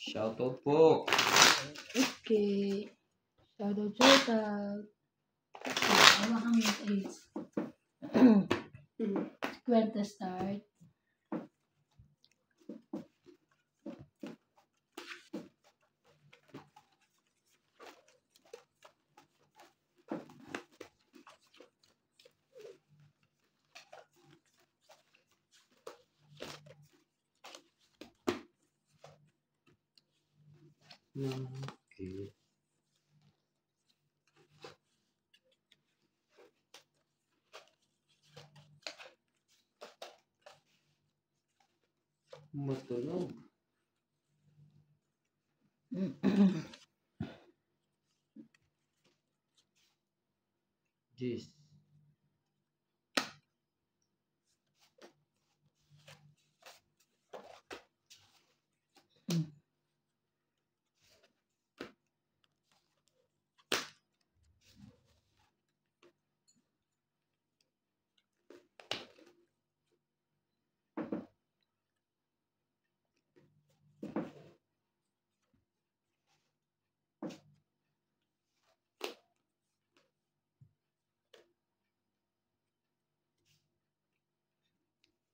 Shoutout po. Okay. Shoutout. Awa kang mag-AIDS. Kwenta start. Okay. Matulog. Jeez.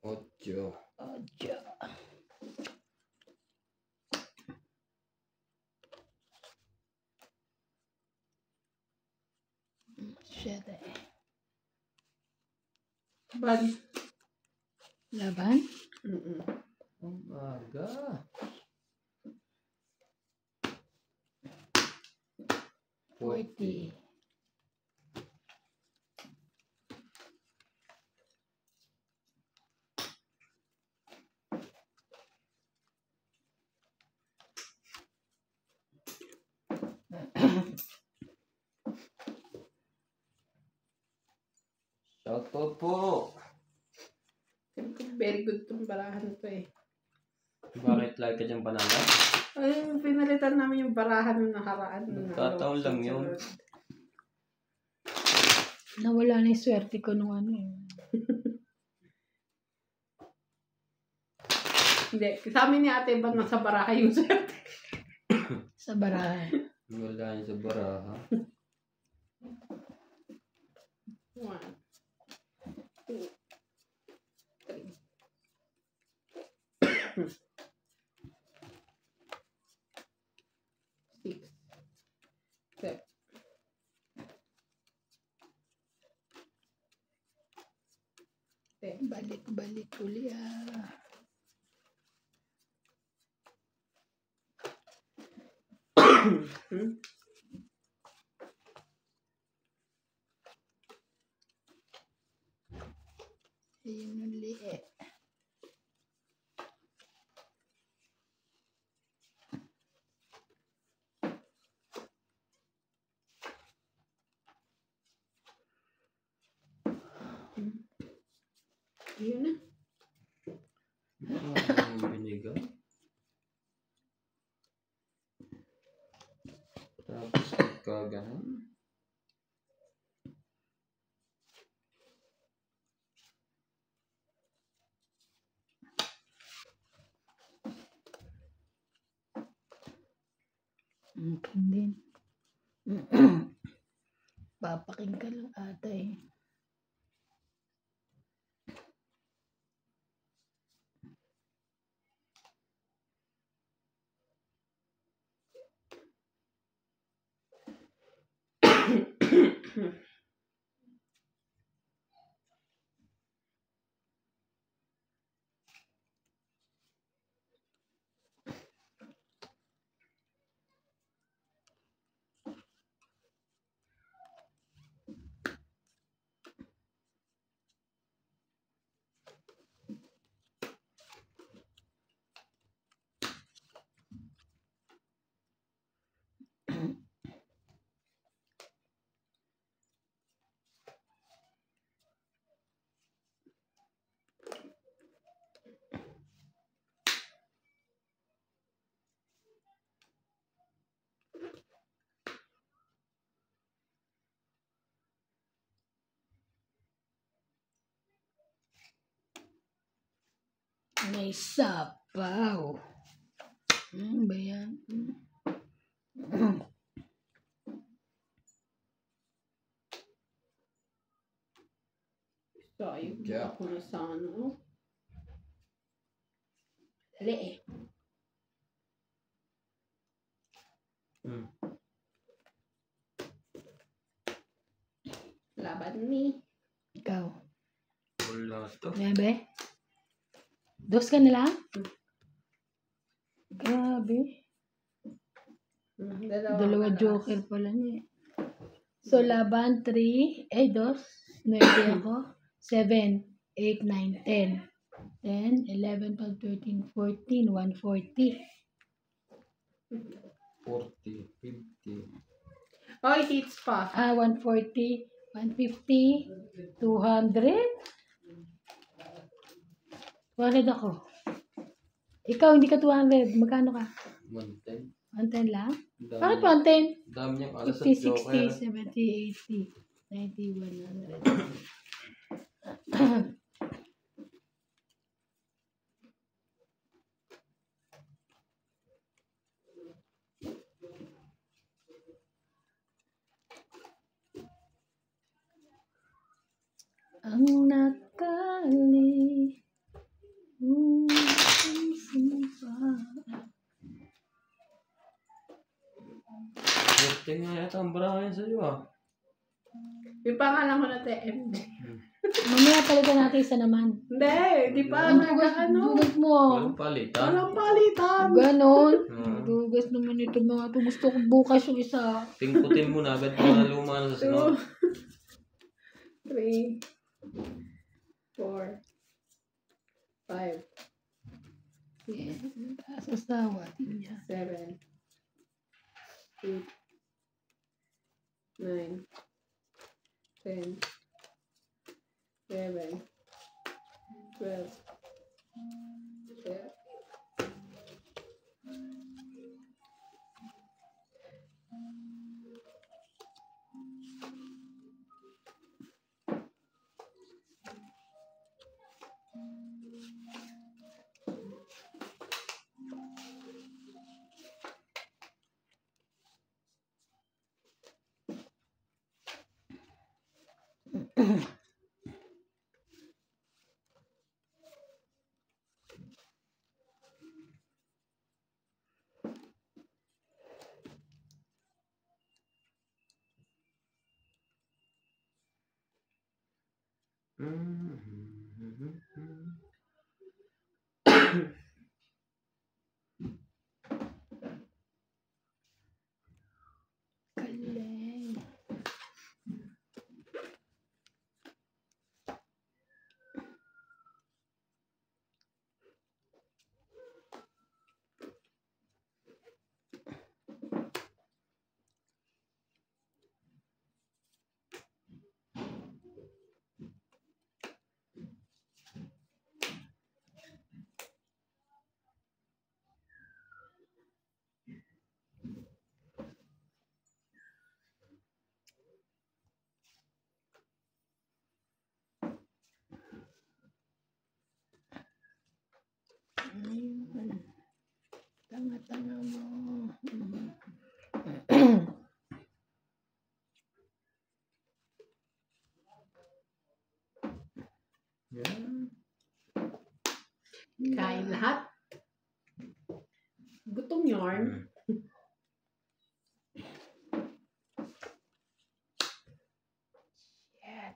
Ocho. Siete. Laban? Umaga. Forty. Shoutout po. Very good itong barahan to eh. Bakit lagi ka dyan panalo? Ay, pinalitan namin yung barahan ng nakaraan. Nagkataon lang yun. Nawala na yung swerte ko nung ano eh. Hindi, sa amin ni ate ba nasa baraha yung swerte? Sa barahan. Wala niya sa baraha. 1, 2, 3. 6, 7. Balik-balik uli ah. Ayun uli eh. Yun na. Ano yung binigay? Tapos kaganon. Din. Papaking ka lang ata eh. May sapaw. Ano ba yan? ako na sa ano. Dali eh. Hmm. Laban ni. Ikaw. Wala to. Bebe? Dos ka na lang? Grabe. Dalawa joker pala niya. So, laban 3, 2, 9 ako, 7, 8, 9, 10. 10, 11, 12, 13, 14, 140. 40, 50. Oh, hits pa. 140, 150, 200. 200 ako. Ikaw, hindi ka 200. Magkano ka? 110. 110 lang? Dami Bakit niya- 110? Dami niyang alas sa 50, joker. 60, 70, 80, 90, 100. Ang nakali sumpa. Swerte nga yata ang barahan sa'yo ah. Yung pangalan ko na TMJ. Mamaya palitan natin isa naman. Hindi, di pa. Ang dugas, Ano? dugas mo. Walang palitan. Walang palitan. Ganon. Hmm. Dugas naman ito mga ito. Gusto ko bukas yung isa. Tingkutin mo na agad para luma na sa 2, sunod. 3, 4, 5, Yeah. Sasawa. Tinya. 7, 8, 9, 10, 11, 12, 13. Galing. Ayun. Tanga-tanga mo. Yan. Kain lahat. Gutom yarn. Yan.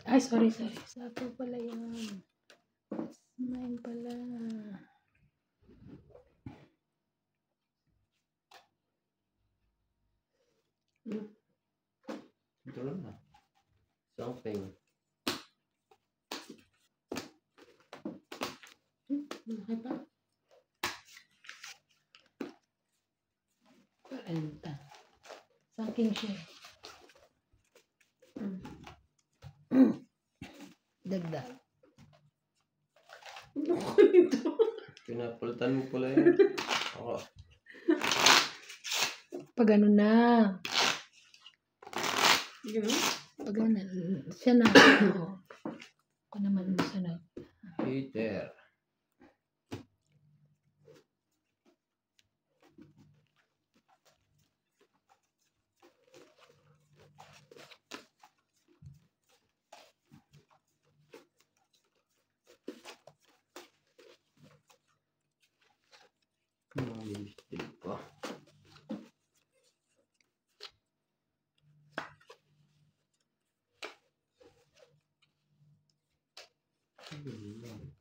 Ay, sorry. Sato pala yan. Mine pala. Ito lang na. Something. Malaki pa. 40. Saking siya. Dagdag. Ano ko nito? Pinapalitan mo pala yun. Oo. Pag ano na. Gano'n? Pag ano. Siya na. Ako. Ako naman masunod. Peter. Yun lang.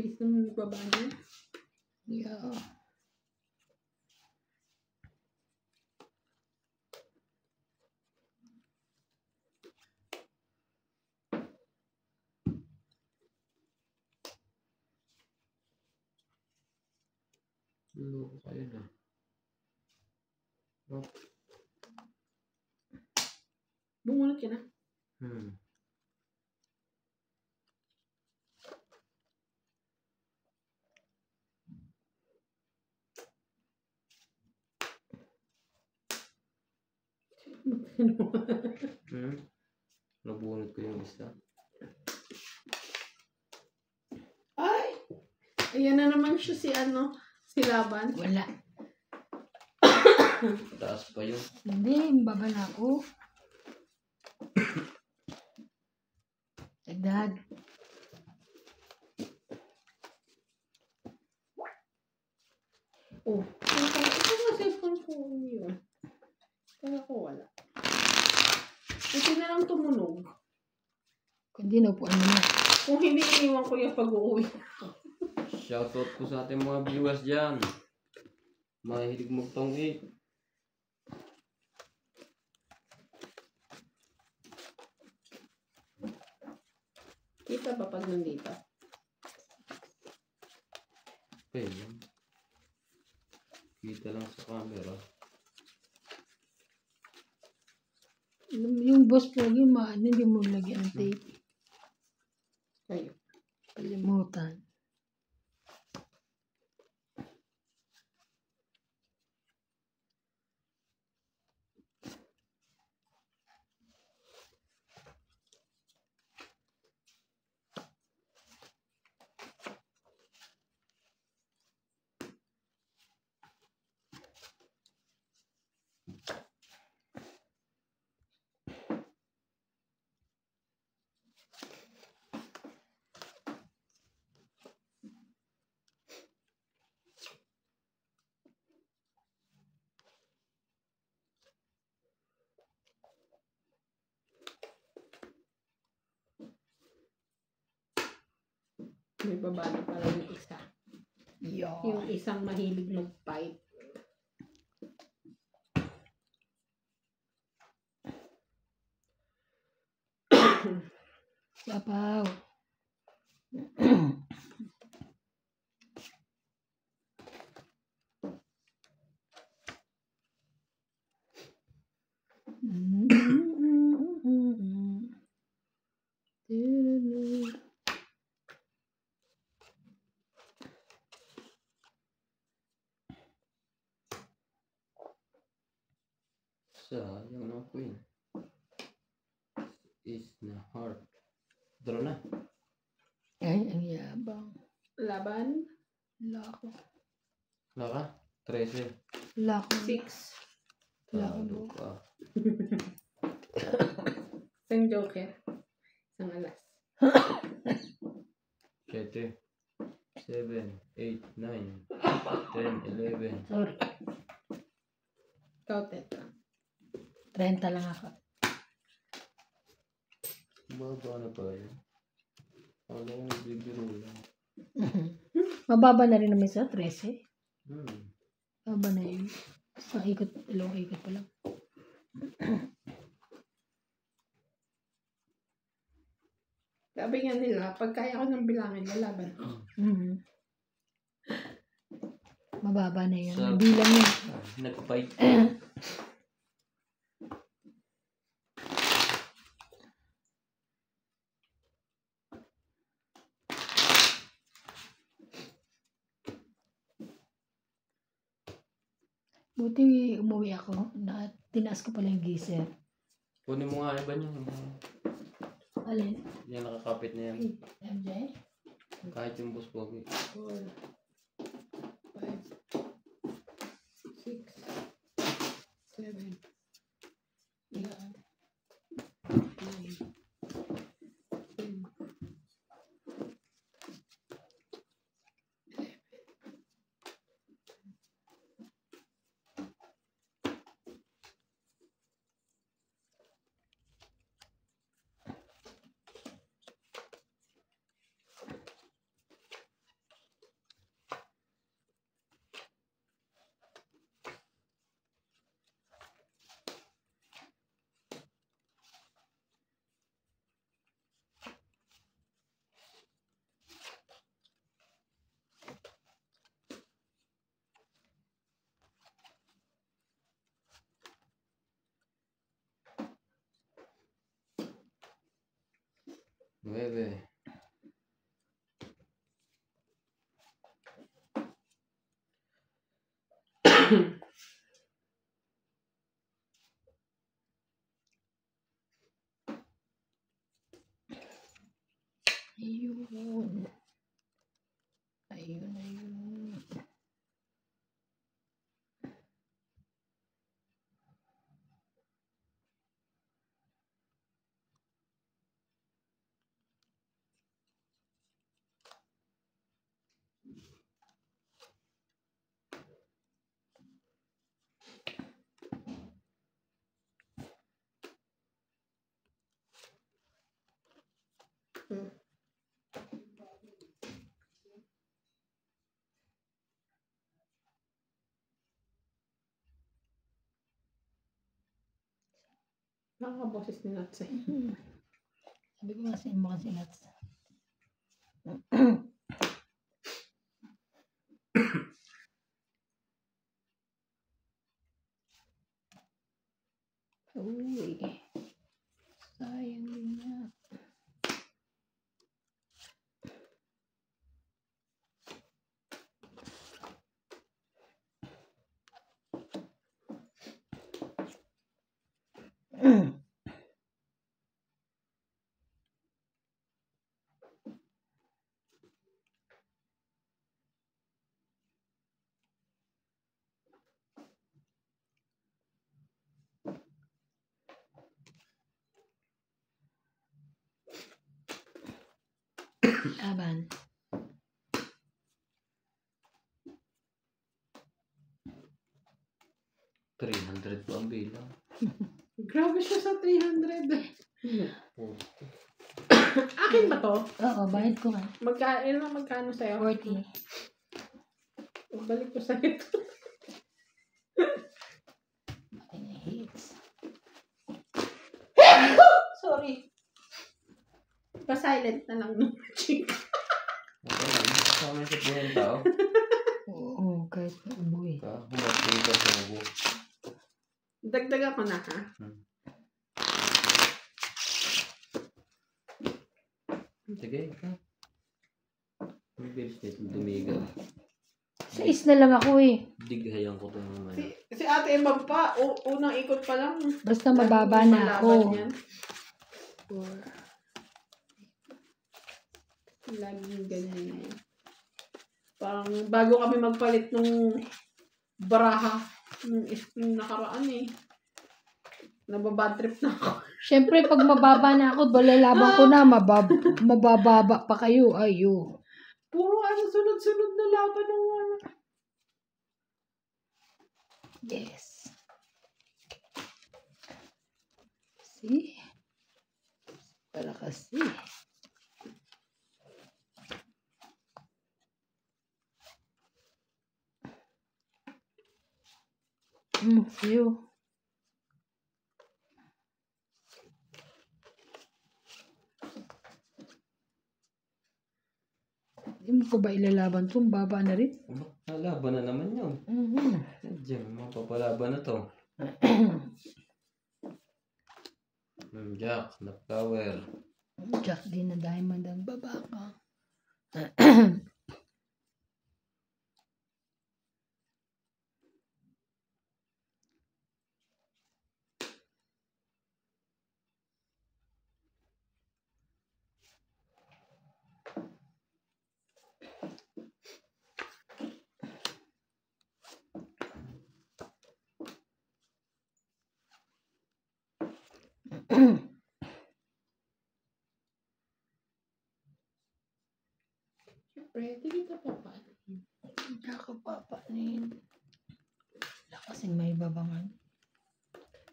Bilis naman baba niya. Yeah. Loko kayo na. Oh. Bumunot ka na. Nabunot ko yung isa. Ay! Ayan na naman siya si ano, si Laban. Wala. Taas pa yun. Hindi, baba na ako. Dagdag. Oh, ito nga cellphone ko yun. Kaya ko wala. Kasi na lang tumunog. Kundi naupuan mo na. Kung hindi, iniwan ko yung pag-uwi. Shoutout ko sa ating mga viewers dyan. Mahilig magtong-eat. Kita ba pag nandito? Okay, yan. Kita lang sa camera. Yung boss pogi, hindi mo lagyan ng tape. Kayo. Kalimutan. May baba na pala yung isa. Yung isang mahilig mag-pipe. Sapaw. Sayang na queen. Is na heart. Draw na. Ay, ang yabang. Laban. Lako. Naka? 13. Lako. 6. Lako. Talo ka. Isang joker. Isang alas. 7, 7, 8, 9, 10, 11. Sorry. Ikaw, Teta. 30 lang ako. Baba na pa yun. Ano yung nagbibiro lang. Mababa na rin naman sa 13. Hmm. Mababa na yun. Isang ikot, dalawang ikot pa lang. Sabi nga nila, pag kaya ko ng bilangin, lalaban. Mababa na yun. Sa- Bilang yun. Nag-fight. Buti umuwi ako. Tinaas ko pala yung geyser. Kunin mo nga iba niya. Alin? Yan nakakapit na yan. MJ? Kahit yung boss pogi. 4, 5, 6, 7, 8, 9, 10. Nueve. Ayun. Ayun, ayun. Nakakaboses ni Nuts eh. Sabi ko kasi mo kasi nuts. Uy. Sayang din nga. Laban. $300 po ang bilang. Grabe siya sa 300. Akin ba to? Oo, bayad ko nga. Magkano sa'yo? 40. Balik ko sa ito. Hits. Sorry. Pa-silent na lang nung chika. Okay lang. Kasama sa buhay ng tao. Oo, kahit ubo eh. Humating ka sa ubo. Dagdagan ko na ha. Sige. Ang bilis nito dumiga. Sa is na lang ako eh. Dighayan ko ito naman. Si Ate Emma pa, unang ikot pa lang. Basta mababa na ako. Laging ganyan yan. Parang bago kami magpalit nung baraha, nung nakaraan eh. Nababad trip na ako. Siyempre, pag mababa na ako, balalaban ko na, mabababa pa kayo. Ayo. Puro sunod-sunod na laban ng ano. Yes. See? Para kasi. You. Hindi mo ko ba ilalaban to? Baba na rin. Laban na naman yun. Diyan, mapapalaban na to. Jack, na flower. Jack din na diamond ang baba ka. Siyempre, hindi ka papanin. Hindi ako papanin. Wala kasing may babangan.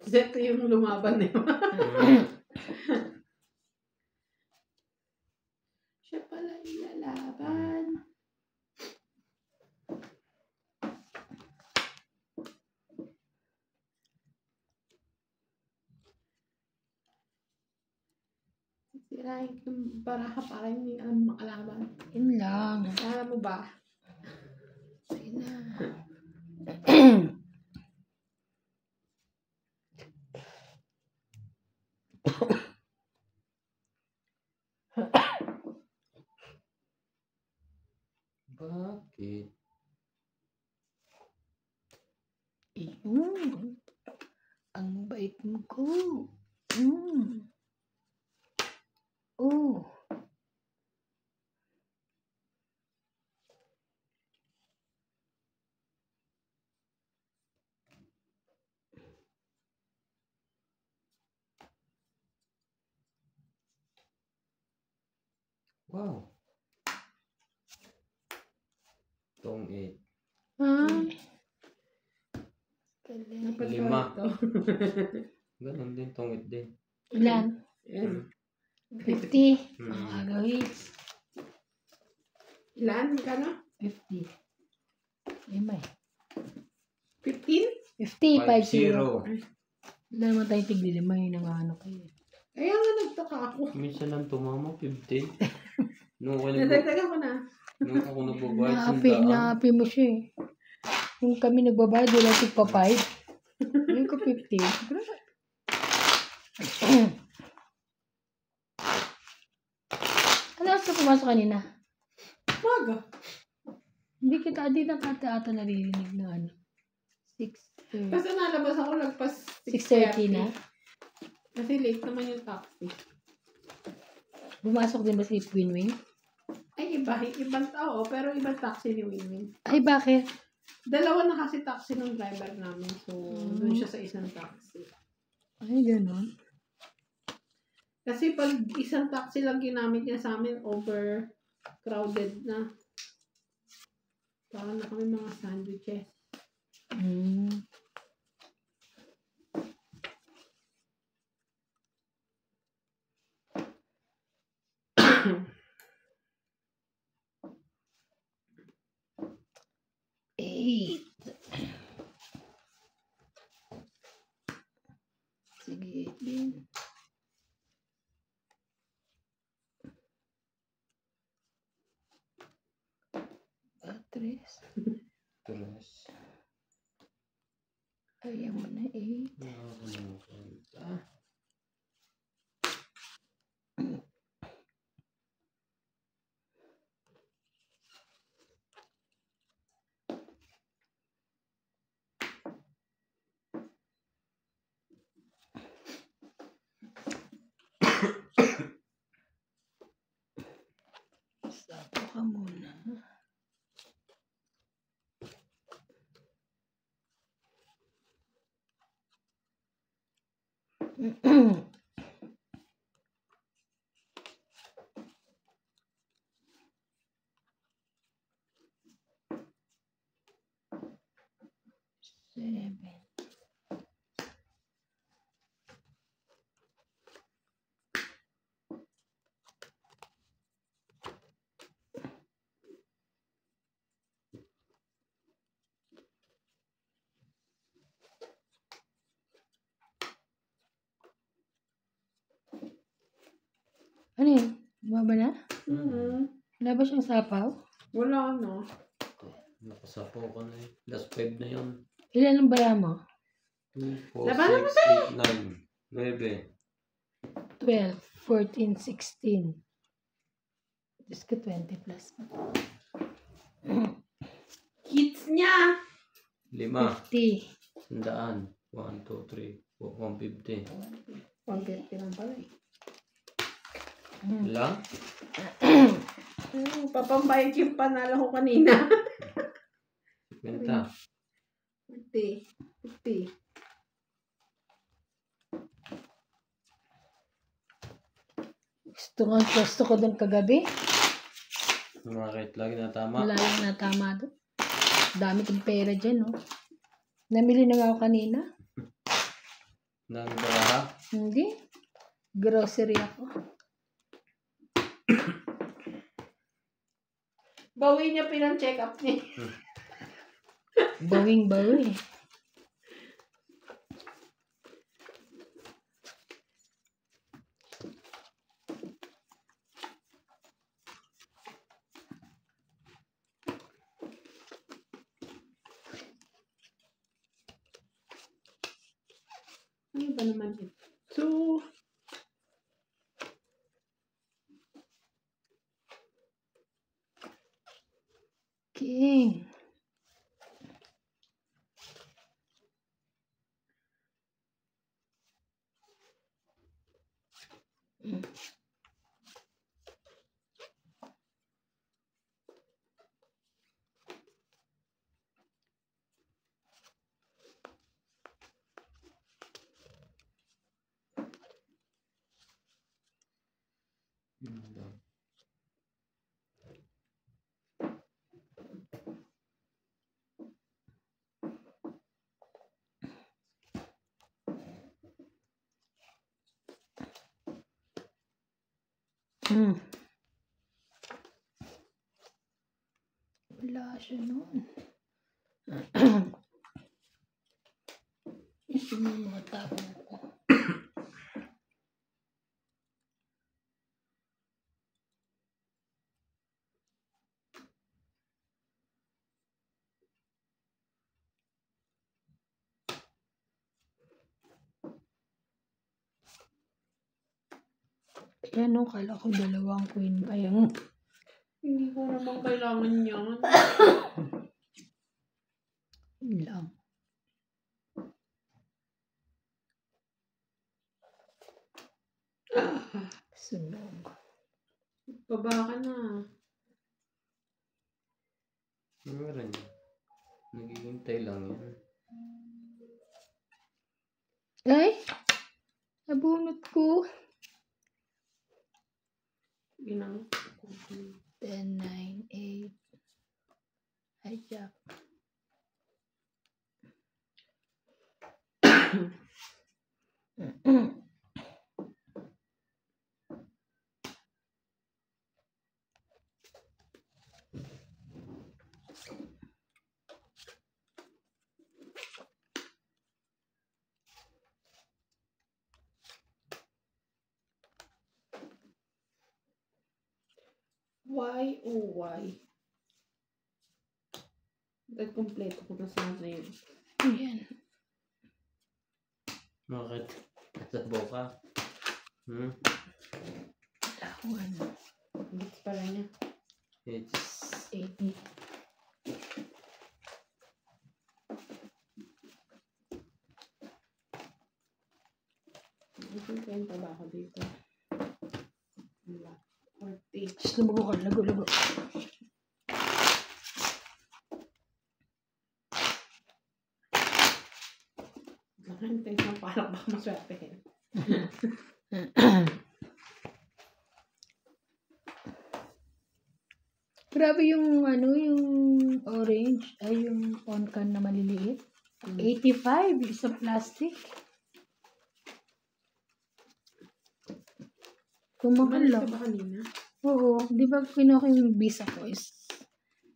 Ito yung lumaban na yun. Siya pala ilalaban. Sirahin yung baraha para hindi alam makalaban. Yun lang. Alam mo ba? Sige na. Bakit? Ayun. Ang bait mo ko. Oh. Wow. Tong 8. Ay. Galing. Dapat 5. ito. Ganon din, tong 8 din. Ilan? Ayan. 50. Hmm. Ang agawin. Ilan? Kano? 50. Lima eh. 15? 50, 5-0. 50. Wala naman tayong tigli-lima yun ang ano kayo. Kaya nga nagtaka ako. Minsan lang tumama, 15. Nung ako Nadagdagan ko na. nung ako nagbabayad sa Naapi mo siya eh. Nung kami nagbabayad, wala tigpa 5. Ngayon ko 50. Ano ka pumasok kanina? Maga. Di na kata ata naririnig na ano. 6:30. Kasi nalabas ako lagpas 6:30 na? Kasi late naman yung taxi. Bumasok din ba si Winwin? Ay, ibang tao, pero ibang taxi ni Winwin. Ay, bakit? Dalawa na kasi taxi ng driver namin. So, doon siya sa isang taxi. Ay, gano'n. Kasi pag isang taxi lang ginamit niya sa amin, overcrowded na. Parang na kami mga sandwiches. Hmm. Eight. Sige, 8 din. Tres. 3. Ayaw mo na 8. Nakakalimutan. Sapo ka muna. Seven. Ano yun? Bumaba na? Wala ba siyang sapaw? Wala na. Nakasapaw ka na eh. Last 5 na yun. Ilan ang bara mo? 2, 4, Labanan mo 6, 8, 9, 9. 12, 14, 16. Diyos ko, 20 plus. Kids niya! 5. 50. 100. 1, 2, 3, 4, 150. 150 lang pala eh. Lang? Papambayad yung panalo ko kanina. 50. 50. 50. Gusto ko doon kagabi. Bakit lagi na tama? Wala lang natama doon. Dami kong pera dyan, no? Namili na nga ako kanina. Dami pa ha? Hindi. Grocery ako. Bawi niya pinang-check up niya. Bawing-bawi. Ano ba naman ito? King. Wala siya noon. Ito na yung mga tapon ko. Kaya nung kala ko 2 queen pa yung Hindi ko naman kailangan yan. yun lang. Sunog. Baba ka na. Meron yun. Naghihintay lang yan. Ay! Nabunot ko. Ginang. 10, 9, 8. Ay, Jack. Why, oh why? Dahil kompleto ko na sana yun. Ayan. Bakit? Sabaw ka? Wala akong ano. Gits pala niya. It's 80. Isang 30 ba ako dito? Wala. 40. Tapos lumago ka. Lago. Nakahintay sa palak baka maswertehin. Grabe yung ano, yung orange. Ay, yung on-can na maliliit. 85. Isang plastic. Kumahal Kumalis lang. ka ba kanina? Oo. Di ba kinuha ko yung visa ko is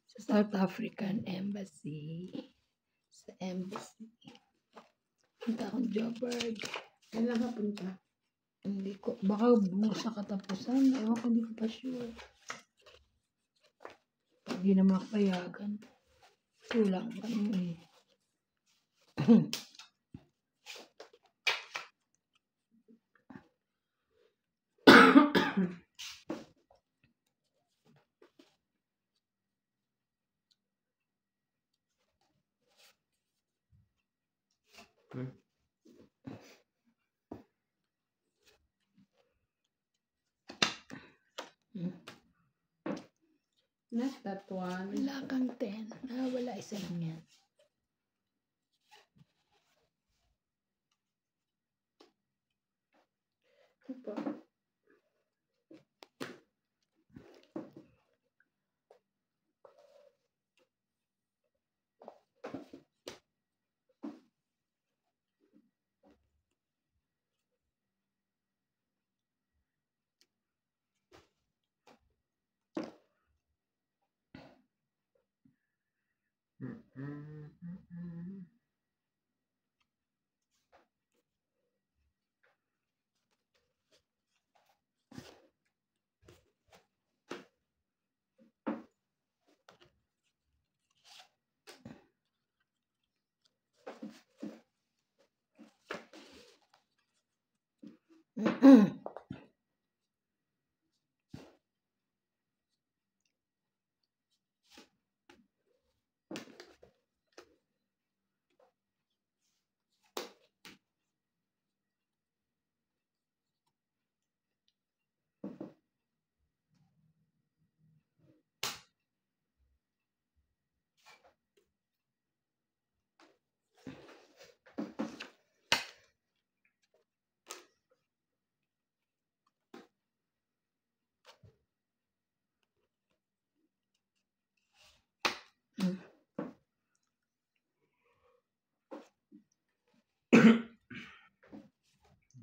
sa South African Embassy. Sa embassy. Punta akong Joburg. Kailan ka punta? Hindi ko. Baka sa katapusan. Ewan ko, hindi ko pa sure. Hindi na makapayagan. Kulang pa yun eh. Not that one. Wala kang 10. Wala isa lang yan. Opo.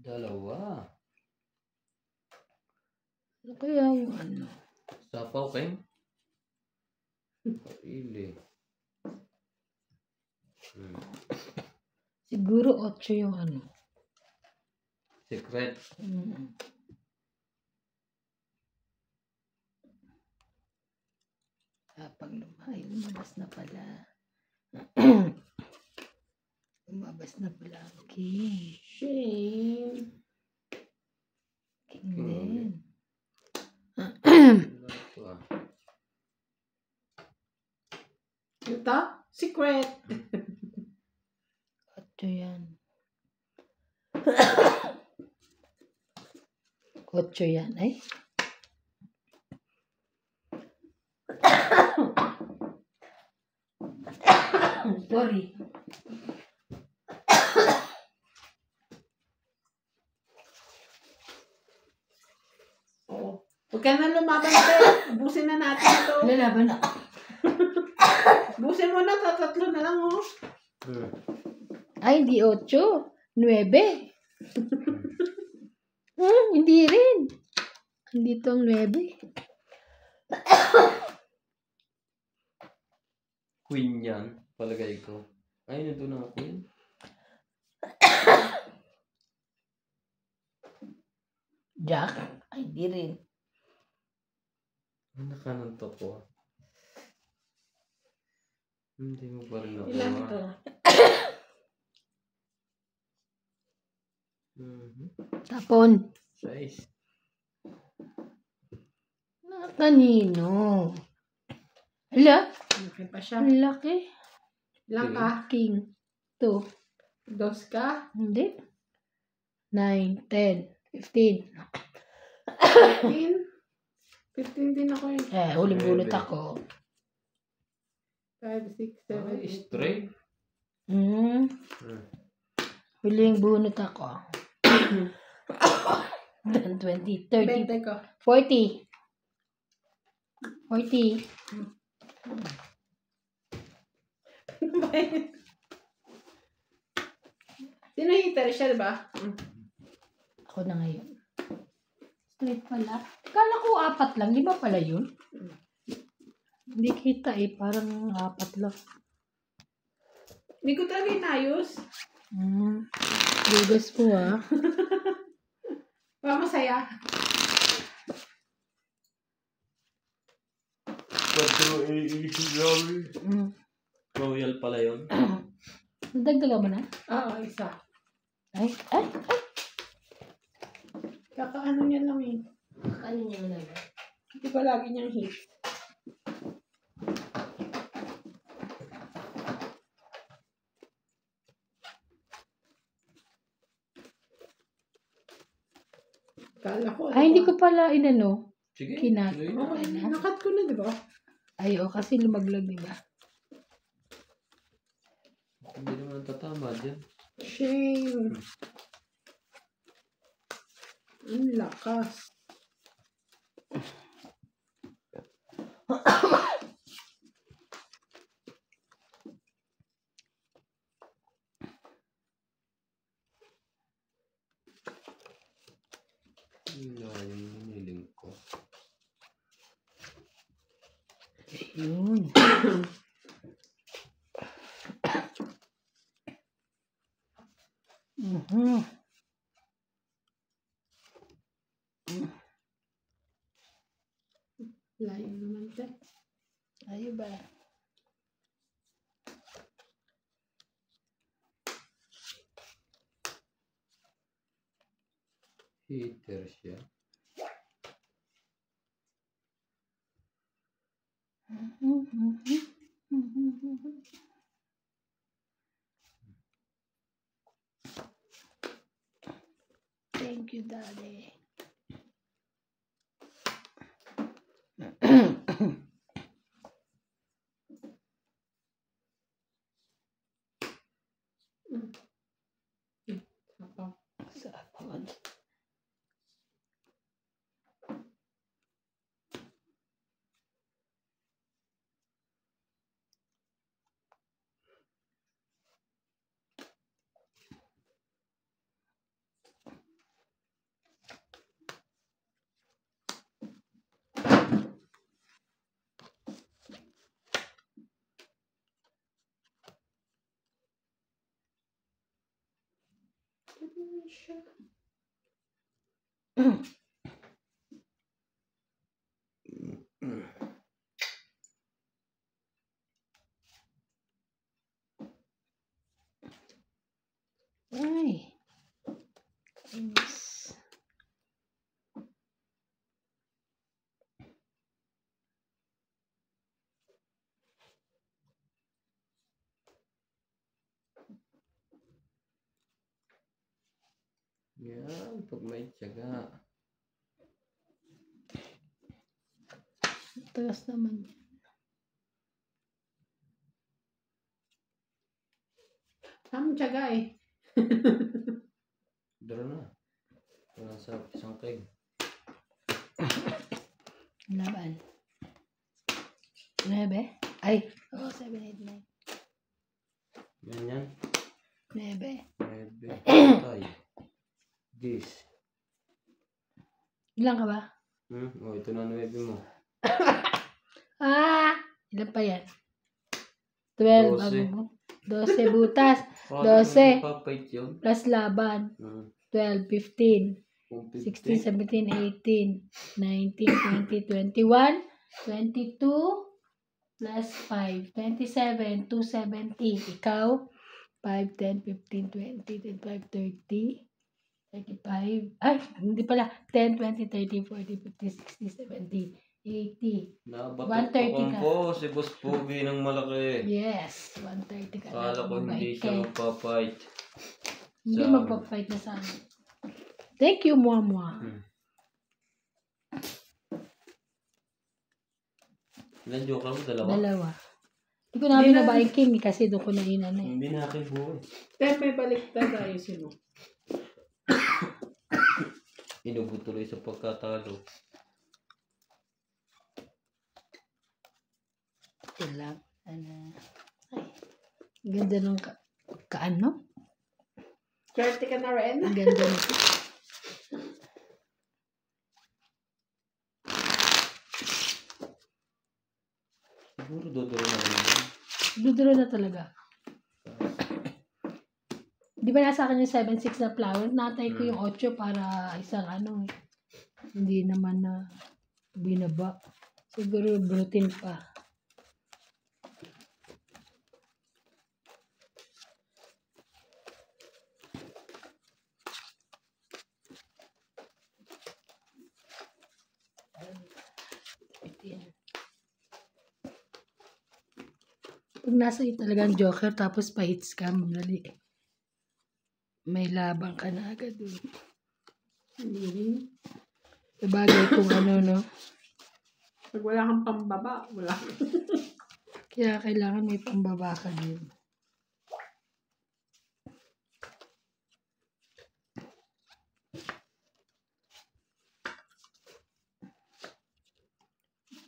Dalawa. Ano kaya yung ano? Sapaw kayo? Ili. Siguro 8 yung ano. Secret. Pag lumabas na pala. Lumabas na pala ang king. Shame. King din. Ito? Secret. 8 yan. 8 yan. Ay. Sorry. Oo. Huwag ka na lumaban tayo. Ubusin na natin ito. Lalaban ako. Ubusin mo na. Tatlo na lang, oh. Ay, hindi 8. 9. Hindi rin. Andito ang 9. Queen yan. Palagay ko. Ay, nandun ang queen. Jack? Ay, hindi rin. Ang nakananto ko. Hindi mo pa rin ako. Ilan ito? Tapon. 6. Na kanino? Hala? Laki pa siya. Ang laki. Ilan ka? King. 2. 2 ka? Hindi. 9, 10, 15. 15? 15 din ako eh. Huling bunot ako. 5, 6, 7, Ay, straight. Huling bunot ako. 10, 20, 30, 20 ko. 40. 40. Sino hitter siya, diba? Ako na ngayon. Straight pala. Kala ko 4 lang. Di ba pala yun? Hindi kita parang 4 lang. Hindi ko talaga inayos. Dugas po Masaya. 4 Royal pala yun. Nadagdagan mo na? Oo, isa. Ay. Kakaano niya lang eh. Ano niya na? Hindi ba lagi niyang hit? Kala ko. Ay, hindi ko pala inano. Sige. Kinat. Sige. Oo, nakat ko na, diba? Ay, kasi lumaglag, di ba? Hindi naman tatama dyan. Shame. Ang lakas. Yung hiniling ko. Yun. Mhm. Layo naman siya. Ayo ba? Heater siya. Thank you, Daddy. Sapaw. Sapon. Ano naman siya? Ay. Inis. Yan, pag may tiyaga. Tagas naman yan. Tama tiyaga eh. Dara na. Wala sa isang keg. Laban. 9. Ay. Oh, 7, 8, 9. Yan yan. 9. 9. Patay. 10. Ilan ka ba? Oh, ito na 9 mo. Ah! Ilan pa yan? 12. 12. Bago mo. 12 butas. Paano 12. papait yun? Plus laban. 12, 15. 16, 17, 18, 19, 20, 21, 22, plus 5, 27, 270. Ikaw, 5, 10, 15, 20, 25, 30, 35. Ay, hindi pala. 10, 20, 30, 40, 50, 60, 70, 80. Nabatok 130 ka. ko si Boss Pogi ng malaki. Yes, 130 ka. Akala ko hindi Mabait siya ka. magpapait. Hindi Sa- magpapight na sana. Thank you, Mwa. Ilan joker mo? Dalawa? Dalawa. Hindi ko namin Hindi na- nabayin king kasi doon ko na inano eh. Hindi na aking buhay. Pero may baliktad tayo sino. Inubot tuloy sa pagkatalo. Ito lang. Ano. Ay. Ganda nung kaano? 30 ka na rin? Ang ganda nito. Siguro dodoro na rin yun. Duduro na talaga. Di ba nasa akin yung 7-6 na flower? Natay ko yung 8 para isang ano eh. Hindi naman na binaba. Siguro brutin pa. Pag nasa iyo talagang joker tapos pa-hits ka, madali. May labang ka na agad dun. Hindi rin. Sabagay kung ano, no? Pag wala kang pambaba, wala. Kaya kailangan may pambaba ka din.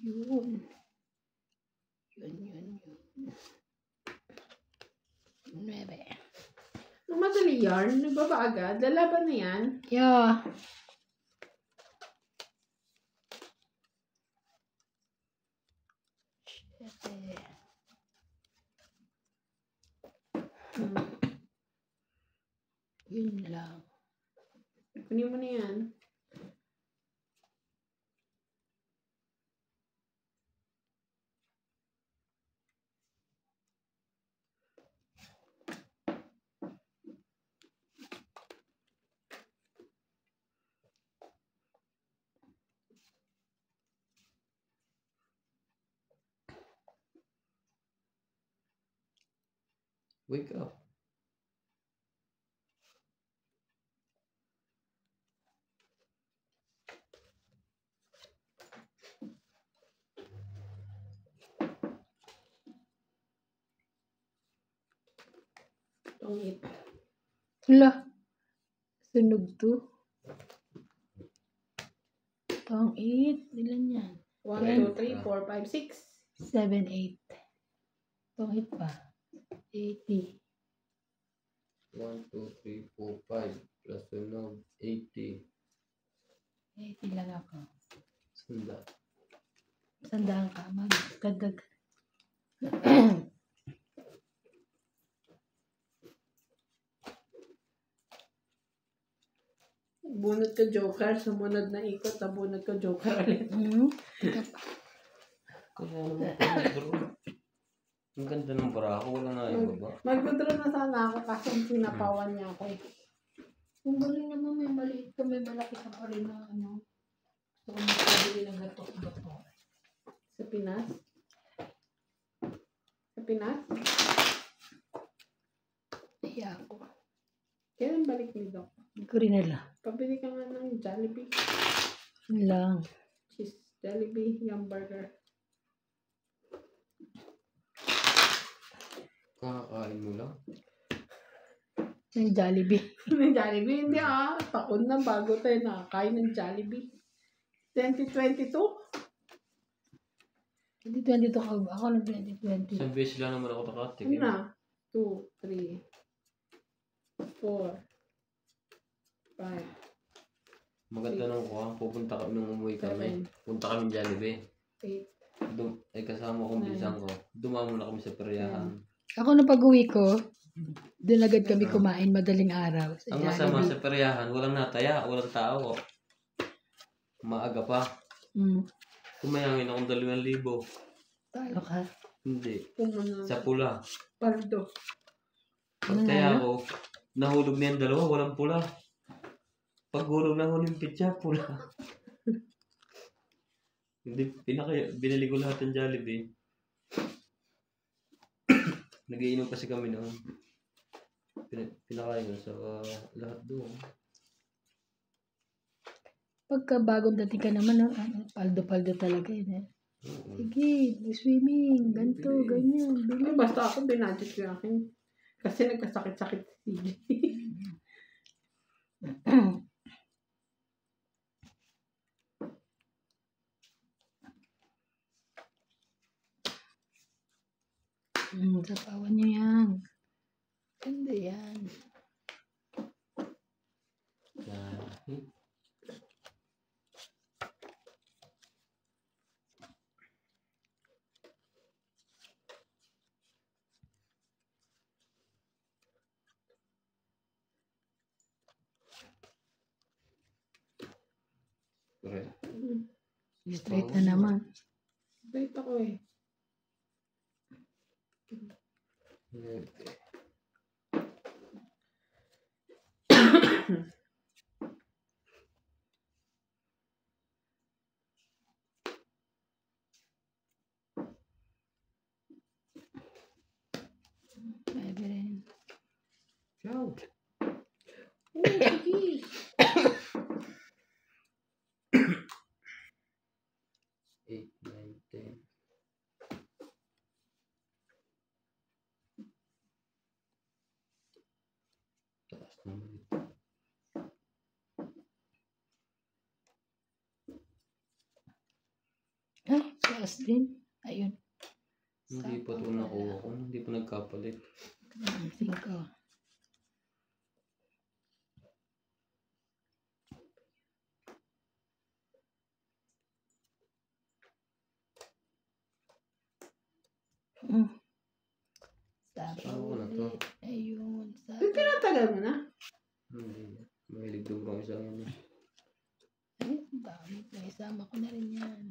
Yun. Yun. 9. Nung madali yarn, nagbaba agad. Lalaban na yan. Yeah. Yun lang. Kunin mo na yan. Wake up. Tungit. Wala. Sunog to. Tong 8. Ilan yan? 1, 2, 3, 4, 5, 6. 7, 8. Tong 8 pa. 80. 1, 2, 3, 4, 5. Plus sunog. 80. 80 lang ako. Sanda. Sandaan ka. Magdagdag. Bunot ka joker. Sumunod na ikot. Bunot ka joker ulit. Teka pa. Kaya naman bro. Ang ganda ng barako. Wala nga yung baba. Mag-draw na sana ako kasi sinapawan niya ako eh. Kung galing naman may maliit ka, may malaki ka pa rin na ano. So, kung magpabili ng gato. Sa Pinas. Sa Pinas? Iya ako. Kailan balik ni Doc? Hindi ko rin alam. Pabili ka nga ng Jollibee. Yun lang. Cheese Jollibee, yung burger. Kakakain mo lang. Yung Jollibee. Ng Jollibee, hindi taon na bago tayo nakakain ng Jollibee. 2022? 2022 ka ba? Ako ng 2020. Isang beses lang naman ako Ano nakatikim. na? 2, 3, 4, 5, Maganda nung kuha. Pupunta kami nung umuwi kami. 7, Punta kami Jollibee. 8. Ay kasama kong pinsan ko. Dumamo na kami sa peryahan. Ako na pag-uwi ko, doon agad kami kumain madaling araw. Sa Ang masama Jollibee. sa peryahan, walang nataya, walang tao. Maaga pa. Kumayangin akong 2,000. Talo ka. Hindi. Pumunta. Sa pula. Pardo. Pagtaya ko, nahulog na yung dalawa, walang pula. Paghulog na ako ng pitya, pula. Hindi, binili ko lahat ng Jollibee. Nagiinom kasi kami noon. Pinakain ko sa lahat doon. Pagka bagong dating ka naman, paldo-paldo talaga yun eh. Sige, swimming, ganito, ganyan, Ay, bili. basta ako binadget ko yung akin. Kasi nagkasakit-sakit si CJ. Sapawan nyo yan. Ganda yan. Kahit correct. Straight na naman. Wait ako eh. Pwede rin. Ciao. Oh, sige. 8, 9, 10. Taas naman ito. Ay, taas din. Ayun. Hindi pa ito nakuha ko. Hindi pa nagkapalit. 5. Saan ko na to? Ayun. Tinatagal mo na? Hindi. Mahilig dumbrong isang yun. Ay, dami. Naisama ko na rin yan.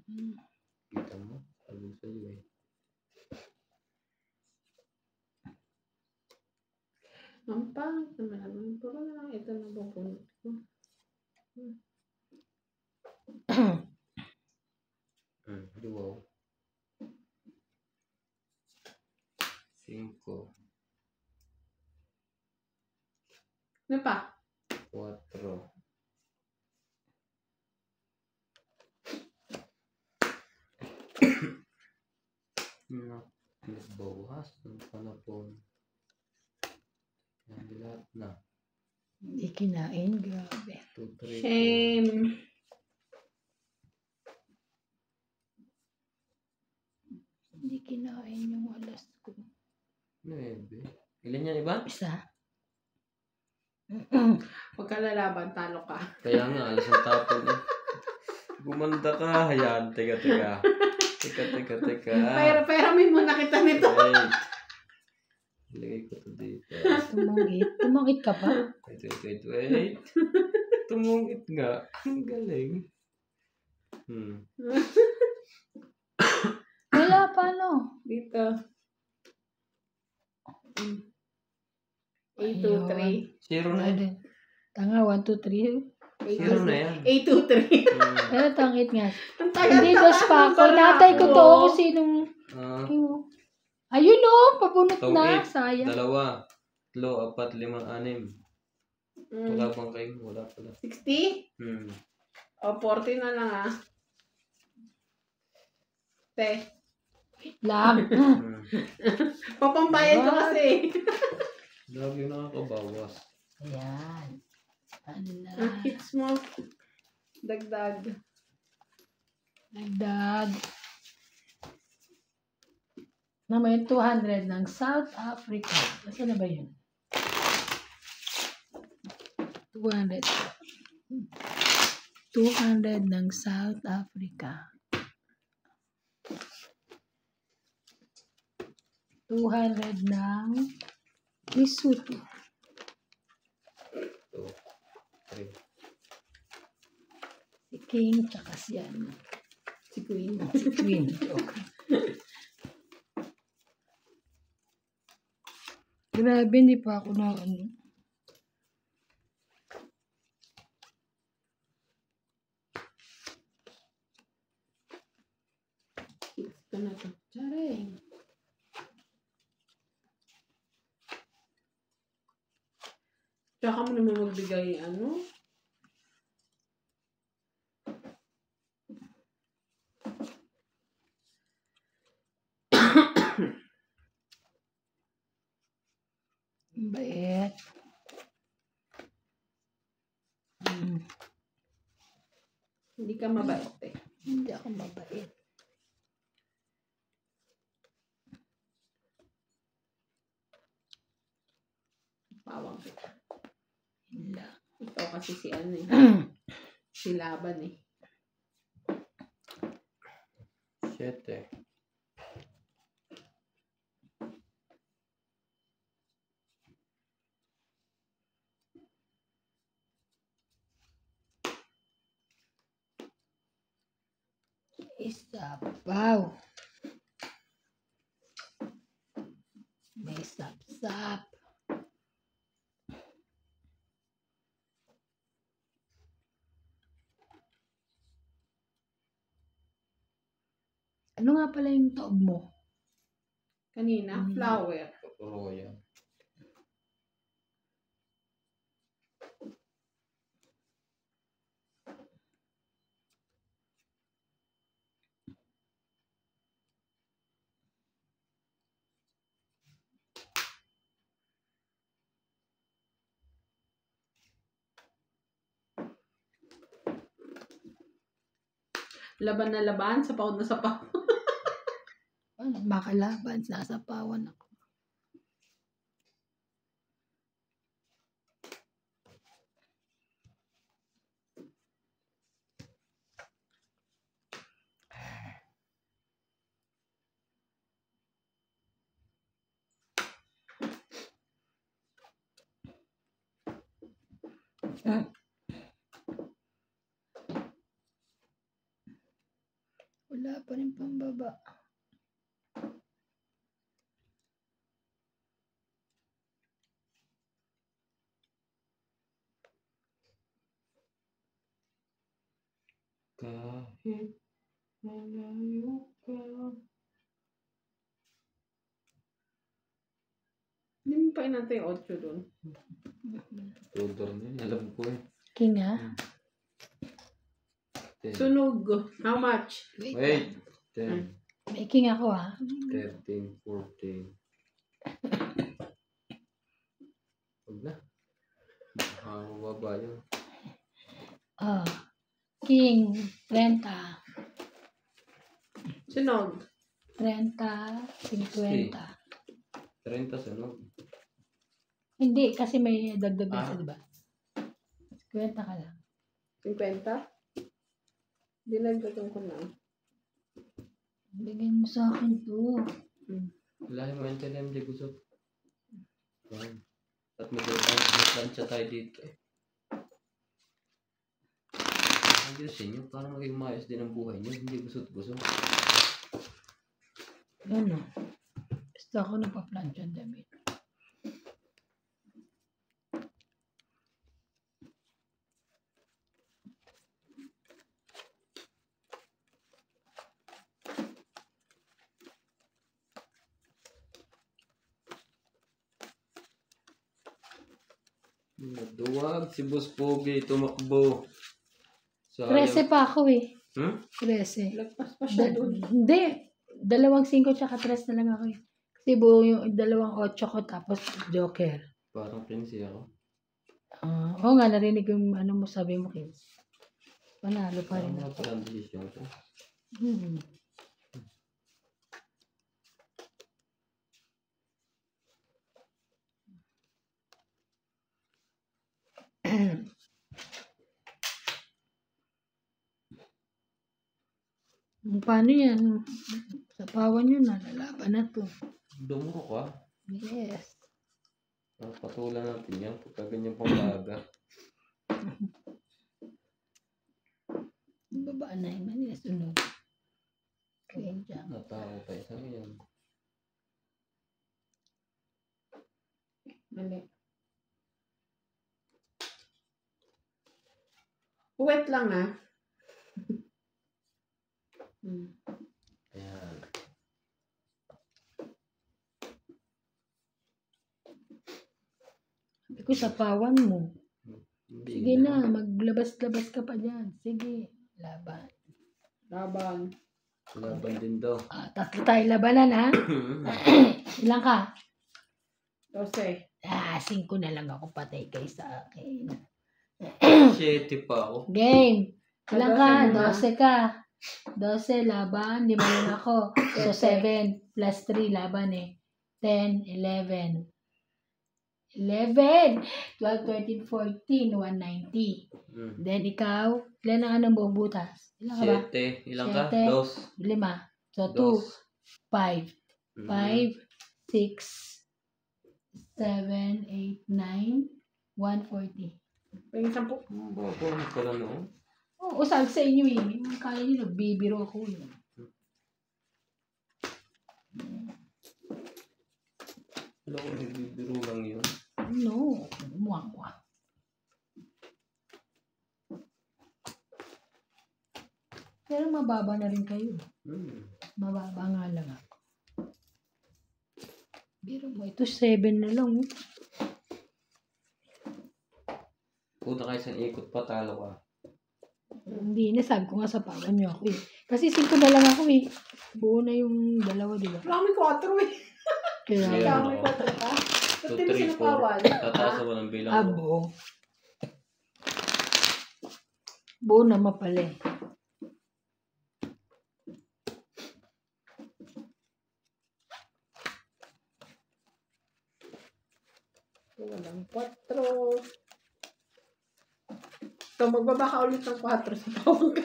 Kita mo? Sabi sa'yo eh. Ang pangit naman. Puro na lang ito na bubunot ko. Wow. 5. Ano pa? 4. Nagbawas ng panapon. Yan, lahat na. Hindi kinain. Grabe. 2, 3, Shame. Hindi kinain yung alas ko. 9. Ilan yan iba? Isa. Huwag ka lalaban, talo ka. Kaya nga, alas ang tapon eh. Gumanda ka. Ayan, teka. Teka. Pero may muna kita nito. Wait. Ilagay ko to dito. Tumungit. Tumungit ka pa? Wait. Tumungit nga. Ang galing. Wala pa, no? Dito. 8, 2, 3. 0 na yan. Tanga, 1, 2, 3. 0 na yan. 8, 2, 3. Pero tangit nga. Ang tagal Hindi, dos pa ako. Natay ko to kung sinong... Ayun, no? Pabunot na. Sayang. 2, 3, 4, 5, 6. Wala bang kayo? Wala pala. 60? O, 40 na lang ah. Te. Lang. Papambayad ko kasi. Lagi nakakabawas. Ayan. Ano na? Ang hits mo. Dagdag. Nagdag. Naman 200 ng South Africa. Nasaan na ba yun? 200. 200 ng South Africa. 200 ng Lesotho. 2, 3. Si King, tsaka si ano. Si Queen. Si Queen. Joke. Grabe, hindi pa ako na ano. Hits ka na to. Charing. Tsaka mo naman magbigay ano? Bait. Hindi ka mabait eh. Hindi ako mabait. Pawang kita. Hindi. Ikaw kasi si ano eh. Si Laban eh. 7. Isapaw. May sapsap. Ano nga pala yung taob mo? Kanina, flower. Totoo yan. Laban na laban, sapaw na sapaw. Makalaban, nasapawan ako. Wala pa rin pambaba. Kahit malayo ka. Hindi mo pa inantay yung 8 doon. Tudor na yun. Alam ko eh. King ha? 10. Sunog. How much? Wait. 10, May king ako ha? 13, 14. Huwag na. Makakababa yun. Oh. King, 30. Sunog. 30, 50. 30 sunog. Hindi, kasi may dagdag na Ah. isa, diba? 50 ka lang. 50? Dinagdagan ko na. Bigyan mo sa akin to. Wala yung NTLM di gusot. Yan. At may tayo dito eh. Ang Diyos sa inyo, para maging maayos din ang buhay niyo. Hindi gusot-gusot. Yan o. Basta ako nagpa-plancha ang damit. Naduwag si Boss Pogi, tumakbo. 13 pa ako eh. 13. Lagpas pa siya doon. Hindi. 2-5 tsaka 3 na lang ako eh. Kasi buo yung 2-8 ko tapos joker. Parang pinsi ako. Oo nga, narinig yung ano mo sabi mo, kids. Panalo pa rin Parang ako. parang desisyon ko. Hmm. Paano yan? Sa pawan yun, nalalaban na to. Dumuro ka. Yes. Patulan natin yan. Pagka ganyan pang baga. Babaan na yung Manila sunog. Kaya dyan. Natao pa isa ngayon. Mali. Wet lang ah. Ayan. Sabi ko sa pawan mo. Hindi Sige na, maglabas-labas ka pa dyan. Sige, laban. Laban. Laban din daw. Tatlo tayo labanan ha. Ilang ka? 12. 5 na lang ako, patay kayo sa akin. 7 pa ako. Game. Ilang ka? 12 12 ka. 12 laban, 5 na ako. So 7 plus 3 laban eh. 10, 11. 11, 12, 13, 14, 190. Then ikaw, ilan ang anong buong butas? Ilan ka ba? 7. Ilang ka? 7. 2. 5. So 2, 5, 5, 6, 7, 8, 9, 140. Pagin 10. Bago na pala noon. Oo, sabi sa inyo eh. Kaya nyo, nagbibiro ako eh. Wala ko nagbibiro lang yun. No, muwang-muwang. Pero mababa na rin kayo. Mababa nga lang ako. Biro mo, ito 7 na lang. Punta kayo sa ikot pa, talo ka. Hindi na, sabi ko nga sa pawan nyo ako eh. Kasi 5 na lang ako eh. Buo na yung dalawa, di ba? Wala kami 4 eh. Kaya, Yeah. Wala kami 4 ka. 2, Ba't di mo 3, 4. sinapawan? Tataas mo ng bilang ko. buo. Buo na mapala eh. Walang 4. So, magbaba ka ulit ng 4 sa pawang ka.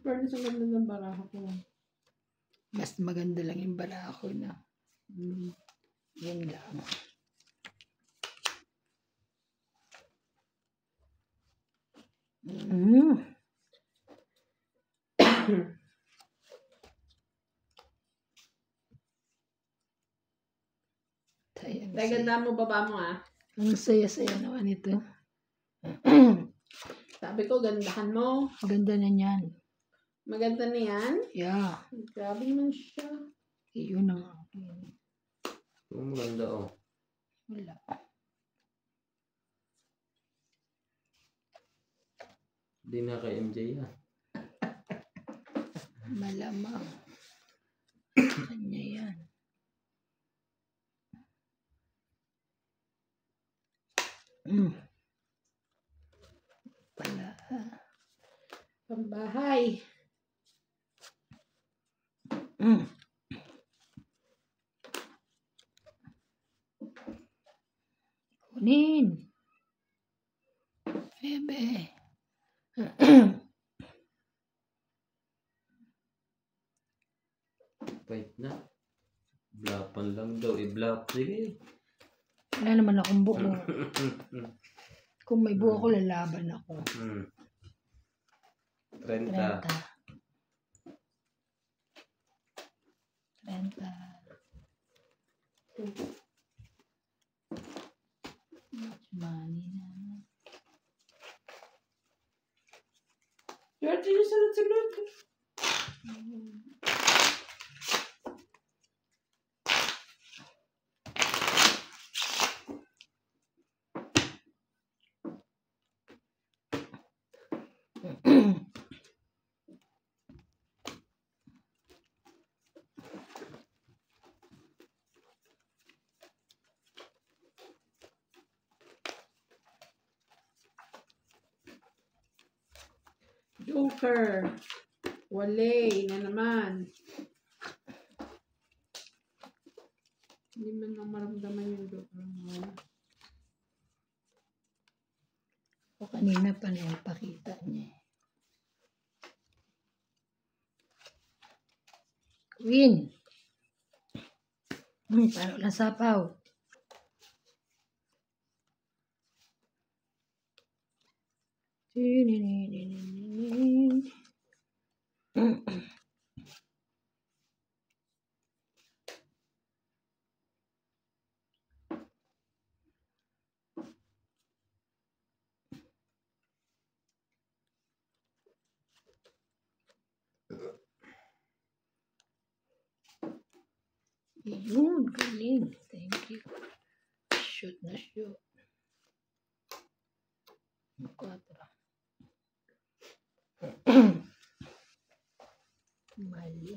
fairness, ang ganda ng baraha ko. Mas maganda lang yung barako na. Yan lang. Ganda mo, baba mo ah. Ang saya-saya naman ito. Sabi ko, gandahan mo. Maganda na yan. Maganda na yan. Yeah. Grabe naman siya. Iyon ang Maganda oh. wala. Hindi na kay MJ yan. Malamang. Kanya yan. Pala. Pambahay. Kunin. Bebe. Wait na. Blapan lang daw. I-blap. Sige. Wala naman akong buo. Kung may buo ko, lalaban ako. 30. 30. Much money na. George, yung sunod-sunod. Joker. Wale na naman. Hindi man lang maramdaman yung Joker mo. O kanina pa na yung pakita niya. Queen. Paano lang sapaw? Yun, galing. Thank you. Shoot na shoot. 4. Mali.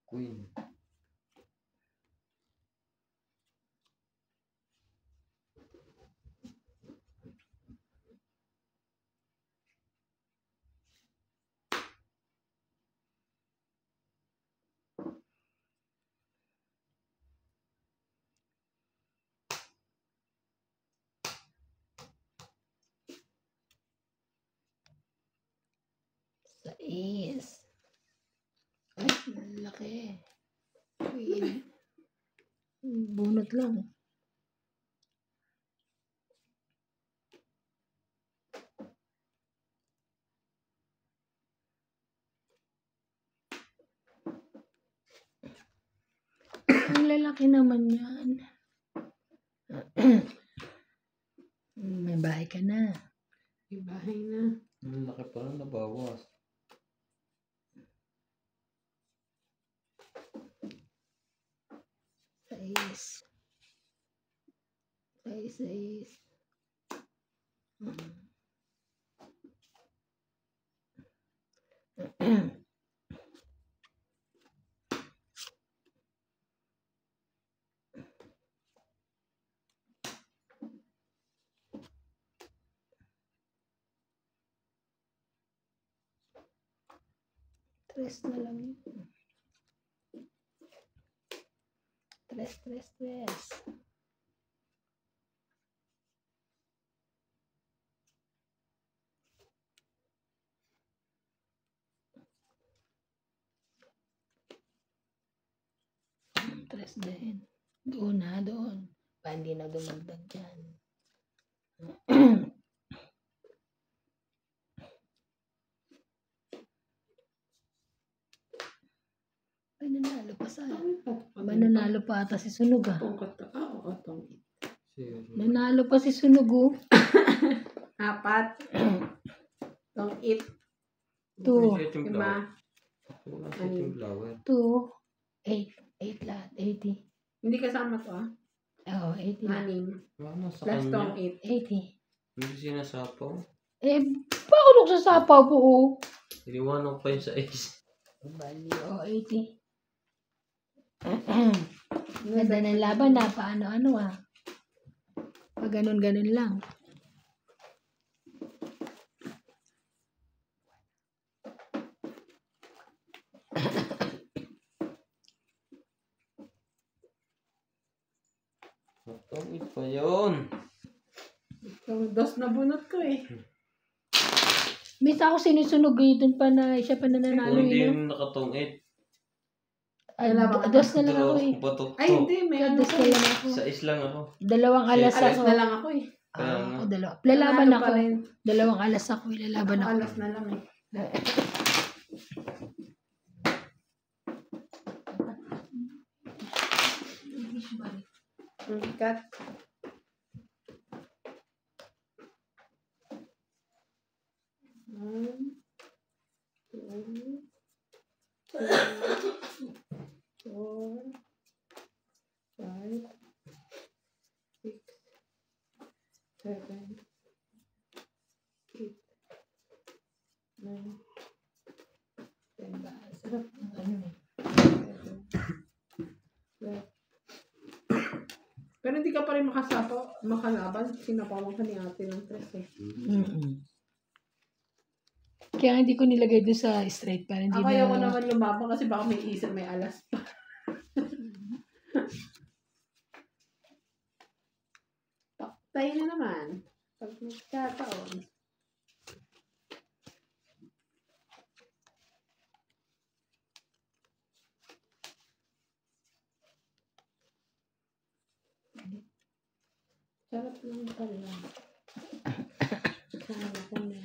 Queen. Sais. Ay, laki. Queen. Bunot lang. Ang lalaki naman yan. May bahay ka na. May bahay na. Ang laki pa lang nabawas. Sais. Sais. Tres na lang yun. Tres. pares din. Doon ha, doon. Pa hindi na dumagdag dyan. Ay, nanalo pa sa... Mananalo pa ata si Sunog ah. Oo, tong Zero. Nanalo pa si Sunog oh. 4. Tong 8. Two. Appreciate yung 5. flower. Appreciate yung flower. 2, 8 lahat, 80. Hindi kasama to ah. Oo, 80 na. 6. Ano sa Plus kanya? tong 8. 80. Hindi sinasapaw. Paano sa sapaw po oh? Iniwanan ko pa yun sa ace. Bali, 80. Ganda ng laban na, paano-ano ah. Pag ganun-ganun lang. Matangit pa yun. Tong 2 na bunot ko eh. Misa ako sinusunog eh, dun pa na, siya pa nananalo Kung hindi eh. yung nakatungit. Dos na lang ako eh. Batok Ay, to. hindi. May ano Dos ko na eh. lang ako. Sa is lang ako. Dalawang alas Shit. Alas ako. na lang ako eh. Kaya nga. Ako dalawa. Lalaban Nanalo ako. pa rin. Dalawang alas ako, ilalaban Ako ako. alas na lang eh. Ang ikat. One, two, three, 4, 5, 6, 7, 8, 9, 10. Sarap ng ano eh. 12. Pero hindi ka pa rin makalaban. Sinapawan ka ni ate ng 3 eh. Kaya hindi ko nilagay doon sa straight para hindi Ako ayaw ko na... naman lumaban kasi baka may isip may alas pa. Paktay na naman. Pag magkataon. Sarap lang pala. Sana ko na.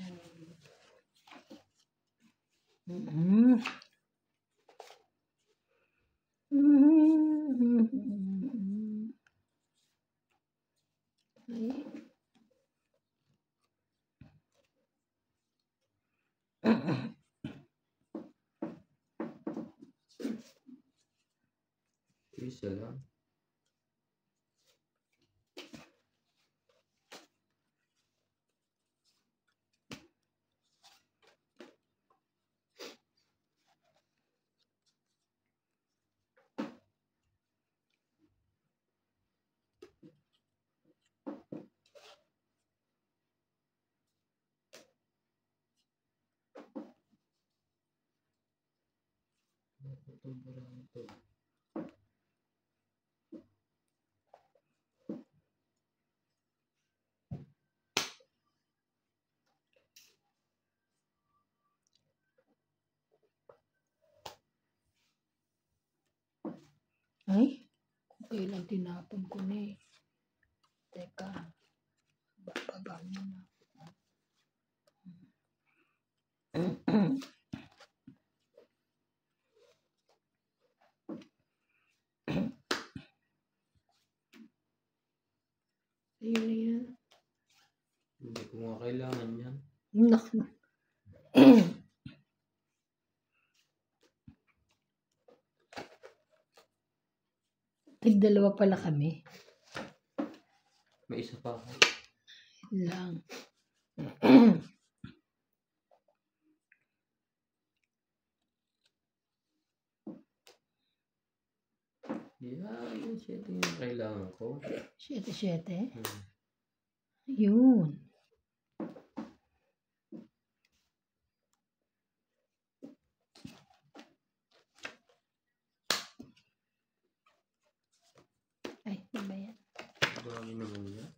Isa lang. Ay, kailan tinapon ko na eh. Teka, bababa muna. Ayun na yan. Hindi ko nga kailangan yan. Naku. Tig-dalawa pala kami. May isa pa ako. Lang. Yeah, yun siya yung kailangan ko. 7-7. Hmm. Yun. Ay, ano ba yan? Dami naman yan.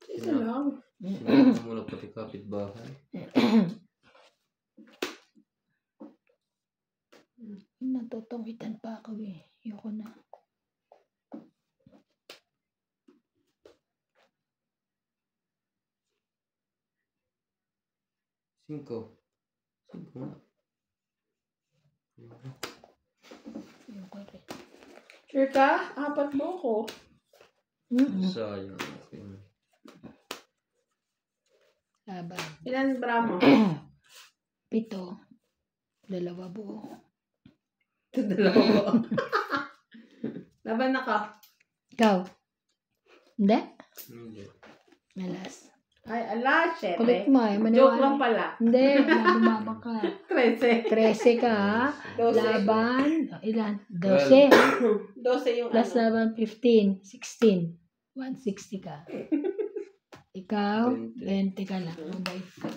Isa lang. Sinama mo na pati kapitbahay. Natutungitan pa ako eh. Ayoko na. 5. 5 nga. Sure ka? 4 mo ko. Sayang. Okay. Laban. Ilan bra mo? 7. 2 buo. Dalawa. Laban na ka. Ikaw? Hindi? Hindi. Malas. Ay, ala, 7. Kulit mo eh. Joke lang pala. Hindi. Lumabang ka. 13. 13 ka ha. 12. Laban. Ilan? 12. 12 yung Plus ano. laban 15. 16. 160 ka. Ikaw? 20 ka lang. Mabait ka.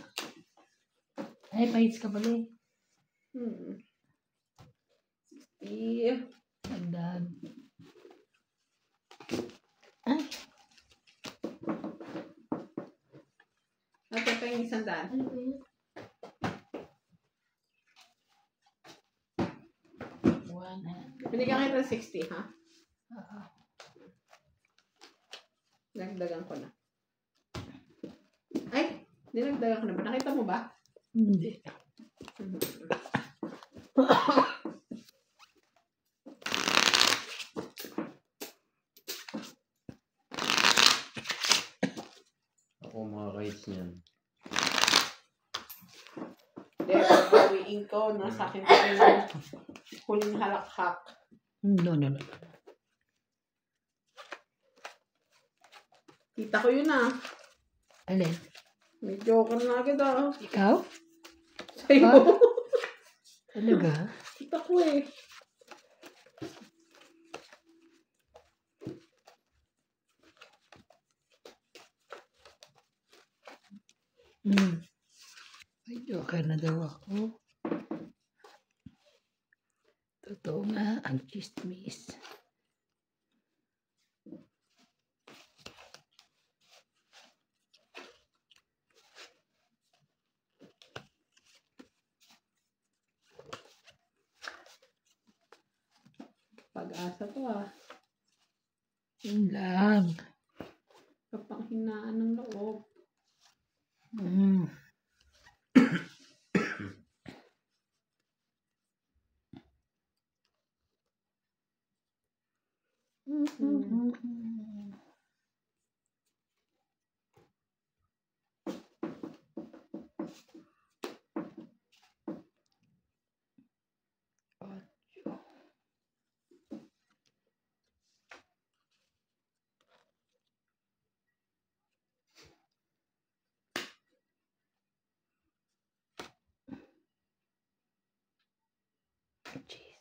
Ay, pahits ka pala eh. 60. Nagdag. Ay. Ate pa yung 100. Ano ba yun? 100. Binigyan kita 60, ha? Oo. Nagdagan ko na. Ay, dinagdagan ko na ba? Nakita mo ba? Hindi. Ako mga rights niyan. Dahil bawiin ko, nasa akin pa yung huling halakhak. No. Kita ko yun ah. Alin? May joker na agad ah. Ikaw? Sa'yo. Ha? Talaga? Kita ko eh. Ay, joker na daw ako. Totoo nga, ang chismis. Pag-asa to ah. Yun lang. Kapanghinaan ng loob. Jeez.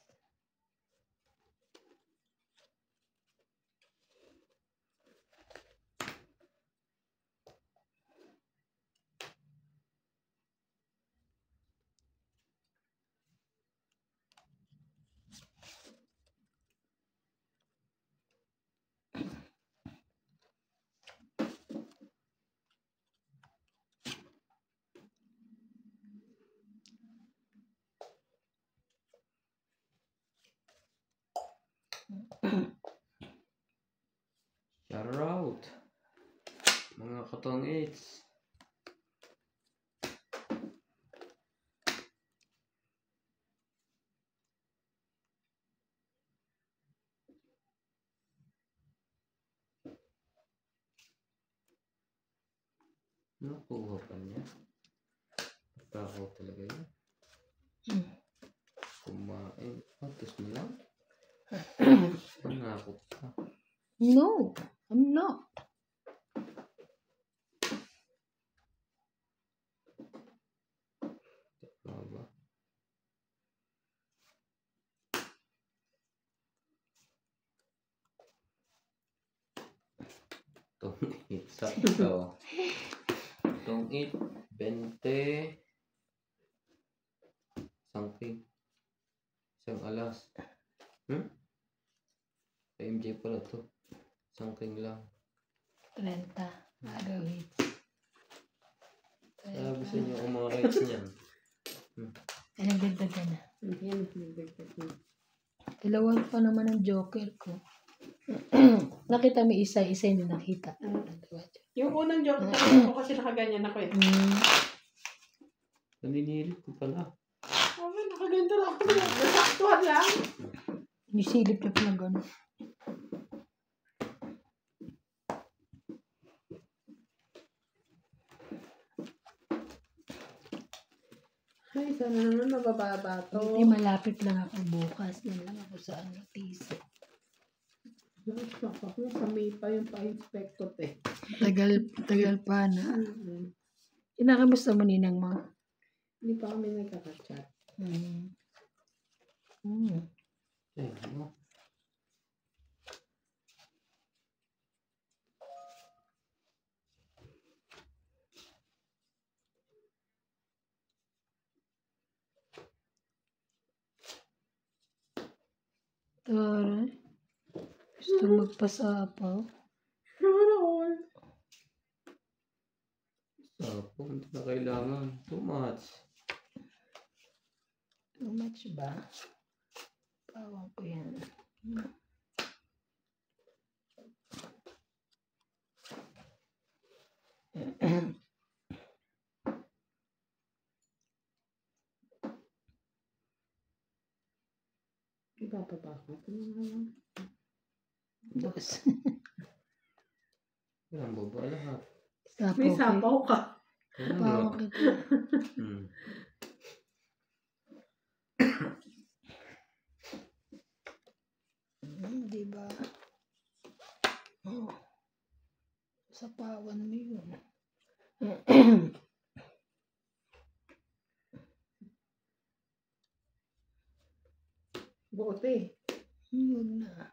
Shout out. Mga katong AIDS. Nakuha pa niya. Pagkakaw talaga yun. Kumain. Tapos mo lang. Nangako pa. No, I'm not. Ba? Itong isa ito. Itong 20. Something. Isang alas. MJ pala to. Something lang. 30. Agawin. Sabi sa inyo ang mga rights niyan. Ay, nagdagdag ka na. Yan, nagdagdag na. Dalawang pa naman ang joker ko. Nakita mo isa hindi nakita. Yung unang joke ko kasi nakaganyan ako eh. Naninilip ko pala. Sabi, nakaganto lang ako. Nasaktuhan lang. Nisilip niya pa na gano'n. Ay, sana naman mabababa to. Hindi, malapit lang ako bukas. Yan lang ako sa ano, tisa. Shock ako. Kami pa yung pa-inspect ko, te. Tagal pa na. Mm-hmm. Kinakamusta mo ninang mo? Hindi pa kami nagkaka-chat. Eh, ano? Tara. Gusto magpasapaw. Sana all. Sapo, hindi na kailangan. Too much. Too much ba? Pawang ko yan. Ipapaba ko. Dos. Yan, baba lahat. May sapaw ka. Pawang kita. Diba? Oh. Sapawan mo yun. Bote. Huwag na.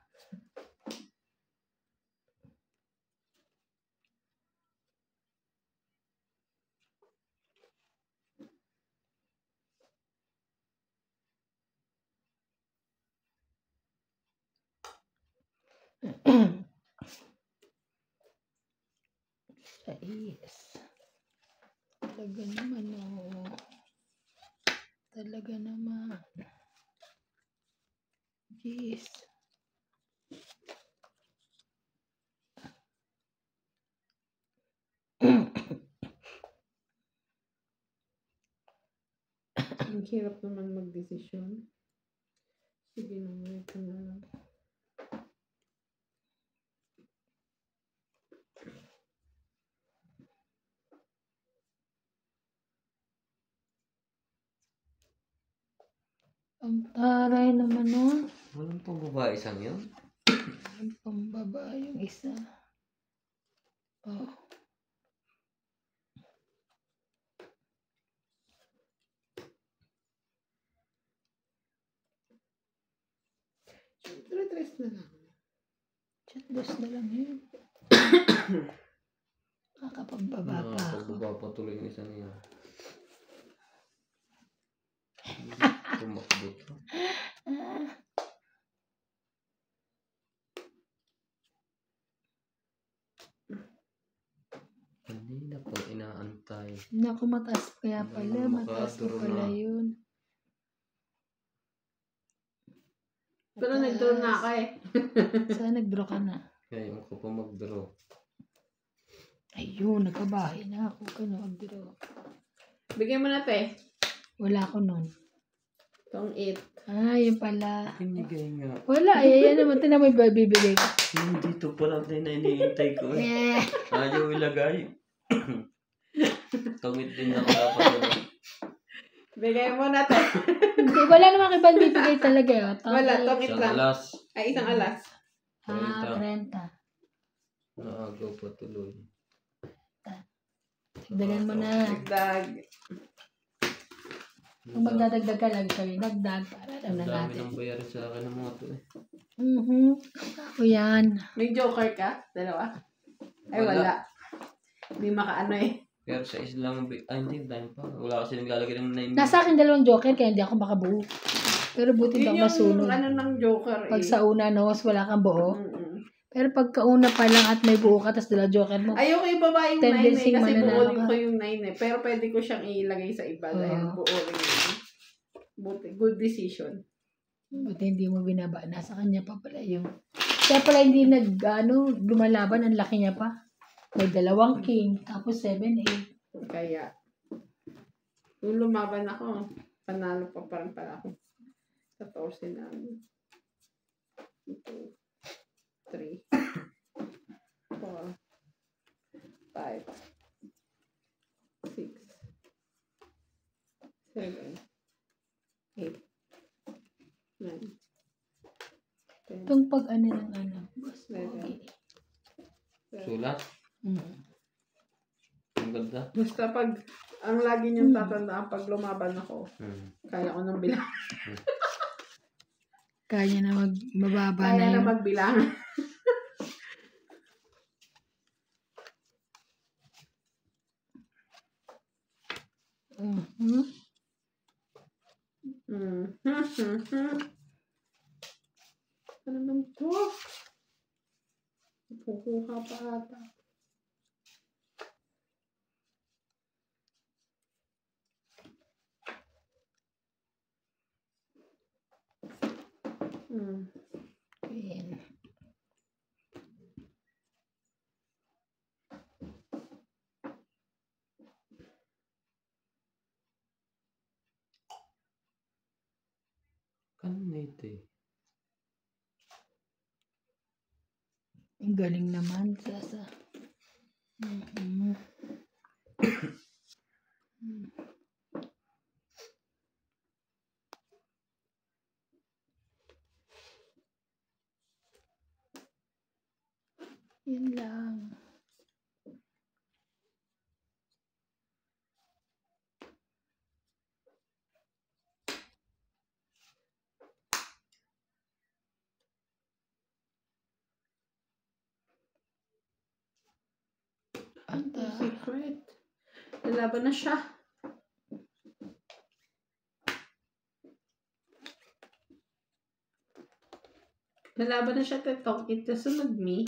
Sais. Talaga naman, oh. Talaga naman. Jeez. Ang hirap naman mag-desisyon. Sige naman, ito na lang. Ang taray naman nun. Walang pang babae isang yun? Ang pambaba yung isa. Oh. Tres na lang. Chatdos na lang yun. Kakapagbaba pa ako. Pagbaba pa tuloy yung isa niya. Tumakbo to. Kanina pang inaantay. Naku, mataas kaya pala. Mataas na pala yun. Pero nag-draw na ako eh. Saan nag-draw ka na? Ngayon ko pa mag-draw. Ayun, nagkabahay na ako. Kano mag-draw? Bigyan mo na, te. Wala ko nun. Itong 8. Ah, yun pala. Pinigay nga. Wala, yan naman. Tinan mo yung bibigay ko. Dito pa lang din na iniintay ko eh. Ayaw ilagay. Tawid din ako dapat. Bigay mo na, te. Hindi, wala naman ibang bibigay talaga. Wala, itong 8 Isang lang. alas. Ay, isang alas. 30. Naagaw pa tuloy. Dagdagan mo na. Dagdag. Kung magdadagdag ka lang sabi, dagdag para alam na Ang dami natin. nang bayarin sa akin ng mga to eh. Ako yan. May joker ka? Dalawa? Ay, wala. Hindi makaano eh. Pero sa islang, hindi, dahil pa. Wala kasi naglalagay ng 9. Nasa akin 2 joker kaya hindi ako makabuo. Pero buti Yun daw yung masunod. ano ng joker eh. Pag sa una nose, wala kang buo. Mm-mm. Pero pagka una pa lang at may buo ka, tapos 2 joker mo. Ayoko yung baba yung 9 eh, Tendency kasi mananalo buunin ka. ko yung 9 eh. Pero pwede ko siyang ilagay sa iba dahil buo rin yun. Buti, good decision. Buti hindi mo binaba. Nasa kanya pa pala yung... Kaya pala hindi lumalaban. Ang laki niya pa. May 2 king, tapos 7, 8. Kaya, Nung lumaban ako, panalo pa parang pala ako. 14 na. 2, 3, 4, 5, 6, 7, 8, 9, 10. Itong pag ano ng ano. Mas Seven. pogi. Sulat. Ang ganda. Basta pag, ang lagi niyong tatandaan pag lumaban ako, kaya ko nang bilang. Kaya na mababa na Kaya na yung... magbilang. Ano naman to? Kukuha pa ata. Ayan. Kanete. Ang galing naman. Sasa. Yun lang. Anta. Secret. Lalaban na siya. Lalaban na siya, Tetok. Ito sunod me.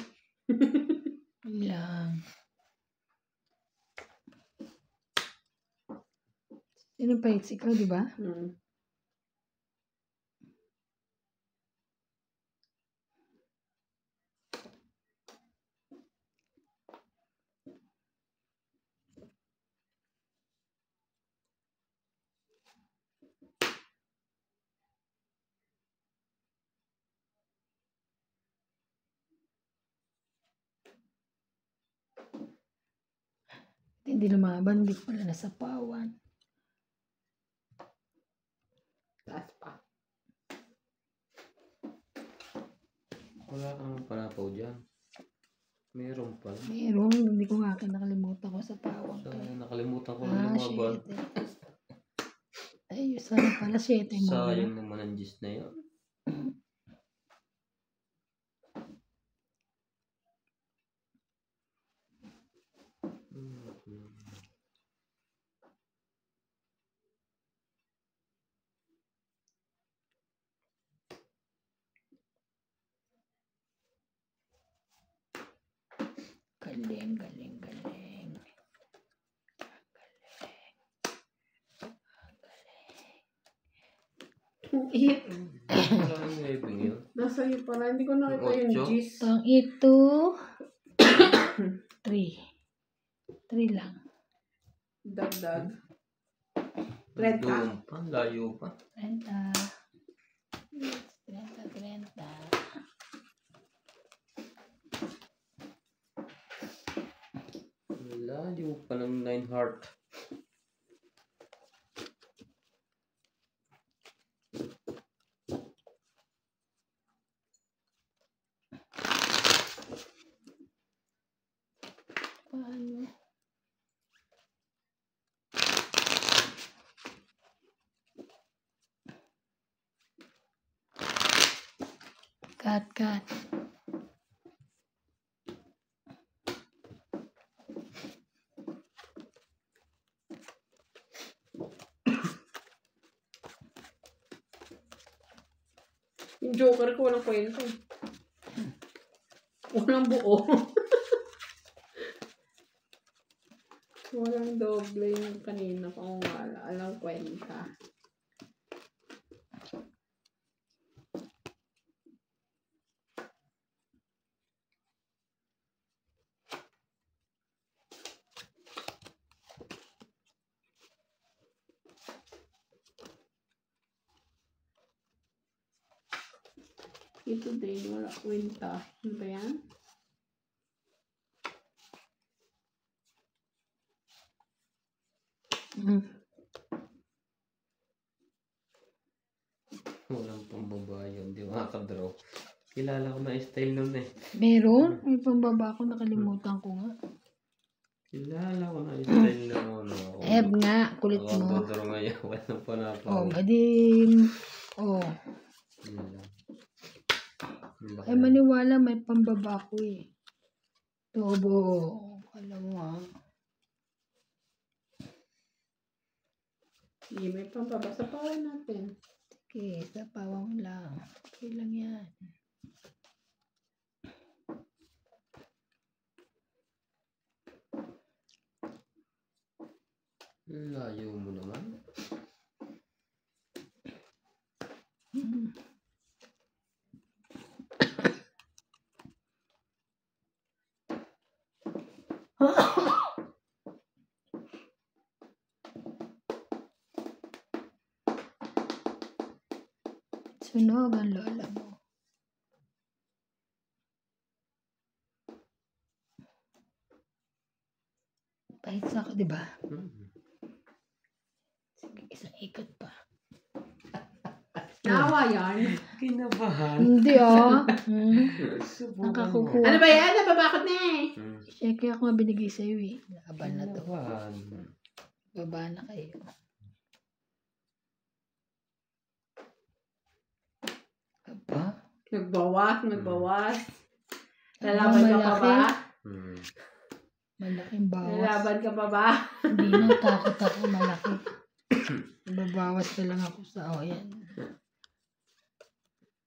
Yun lang. Sino pa hits? Ikaw, di ba? Hindi lumaban. Hindi pala nasa pawan. Taas pa. Wala kang panapaw dyan. Meron pala. Meron. Hindi ko nga nakalimutan ko sa pawan. So, nakalimutan ko na lumaban. Ay, sana pala 7 mo. Sayang naman ang gist na yun. Galing, galing, galing. Eat. Maraming waving yun. Nasa iyo pala. Hindi ko nakita yung Ocho. gis. Tang ito. 3. 3 lang. Dagdag. 30. Doon pa. Layo pa. 30. 30. Layo pa ng 9 heart. Paano? Cut. Yung joker ko walang kwento. Walang buo. Walang doble yung kanina kung wala. Alang kwenta. Ito din, wala kwenta. Ano ba yan? Walang pambabae yun. Di makakadraw. Kilala ko na yung style nun eh. Meron? May pambaba ko, nakalimutan ko nga. Kilala ko na yung style na ano. Nga, kulit Ako ang mo. kadraw ngayon. Walang panapa. Yun lang. Yun lang. Ay maniwala, may pambaba ko eh. Tobo. Alam mo ah. Hindi, may pampabasa pa natin. Okay, sa pawang lang. Okay lang yan. Layo mo naman. Sunog ang lola mo. Pahit sa ako, di ba? Sige, isang ikot pa. Nawa yan. Kinabahan. Hindi ah. Subukan mo. Nakakukuha. Ano ba yan? Nababakot na eh. Siyempre ako nga binigay sa'yo eh. Nakabal na to. Kinabahan. Baba na kayo. Aba? Nagbawas. Lalaban ka pa ba? Malaking bawas. Lalaban ka pa ba? Hindi na, takot ako malaki. Babawas na lang ako sa yan.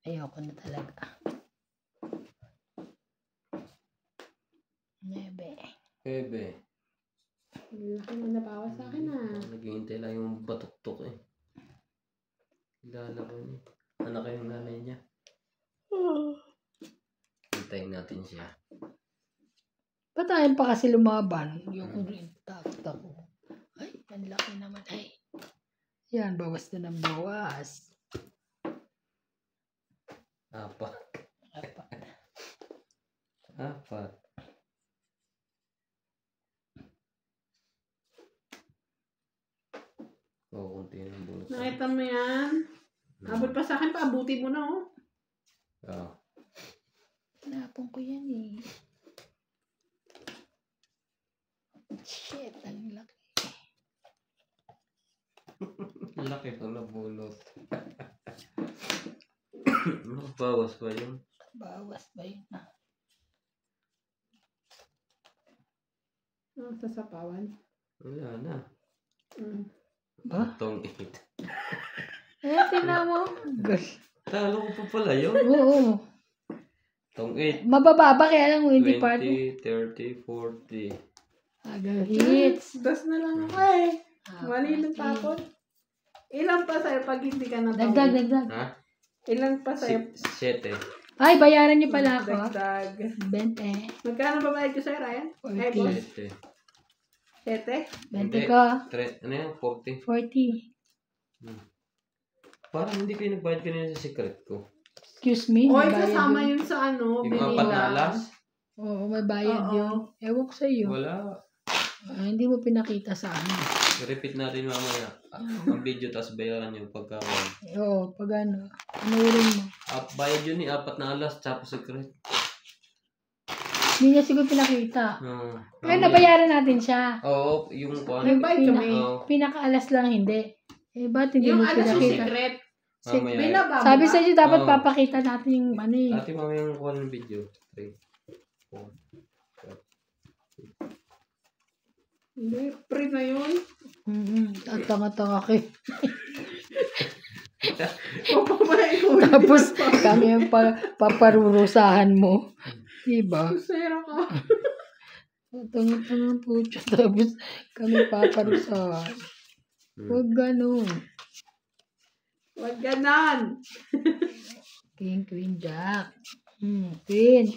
Ayoko na talaga. 9. Bebe. Laki mo nabawas sa akin ah. Naghihintay lang yung batuktok eh. Kilala ko niya. Anak yung nanay niya. Hintayin natin siya. Ba't tayo pa kasi lumaban? Ayoko rin. Takot ako. Ay, ang laki naman. Ay. Yan, bawas na ng bawas. 4. 4. Oo, kunti ng bunot. Nakita mo yan? Abot pa sa akin, paabuti mo na oh. Oo. Tinapon ko yan eh. Shit, ang laki. Laki ng nabunot. Bawas pa yun. Bawas ba yun ah? Ang sasapawan. Wala na. Ba? Tong 8. Tingnan mo. Gosh. Talo ko pa pala yun. Oo. Tong 8. Mabababa kaya lang hindi 20, part. 30, 40. Aga hits. Das na lang ako eh. Mali ng tapon. Ilan pa sa'yo pag hindi ka natawid? Dagdag. Ha? Ilan pa sa'yo? 7. Ay, bayaran niyo pala ako. Dagdag. 20. Magkano ba bayad ko sa'yo, Ryan? Ay, boss. 7. 7? 20 ka. Ano yan? 40. 40. Parang hindi kayo nagbayad kanina sa secret ko. Excuse me. O, may bayad kasama yun. yun sa ano, Yung 4 na alas? Oo, may bayad Oo. yun. Ewan ko sa'yo. Wala. Hindi mo pinakita sa amin. I-repeat natin mamaya. Ang video tapos bayaran yung pagkawan. Oo, pag ano. Anurin mo. Bayad yun 4 na alas tapos secret. Hindi niya siguro pinakita. Oo. Kaya nabayaran natin siya. Oo, yung kuwan. Nagbayad kami. Oo. Pinakaalas lang hindi. Eh, ba't hindi Yung mo alas yung pinakita? secret. Mamaya. Binaba mo Sabi ba? sa inyo, dapat Oo. papakita natin yung ano eh. Ate mamaya yung kuwan ng video. 3, 4. Hindi, pre na yun. At tanga-tanga kayo. Papabay ko. Tapos kami ang paparurusahan mo. Diba? Sera ka. Tanga-tanga po siya. Tapos kami paparusahan. Huwag ganun. Huwag ganon. King, queen, jack. Queen.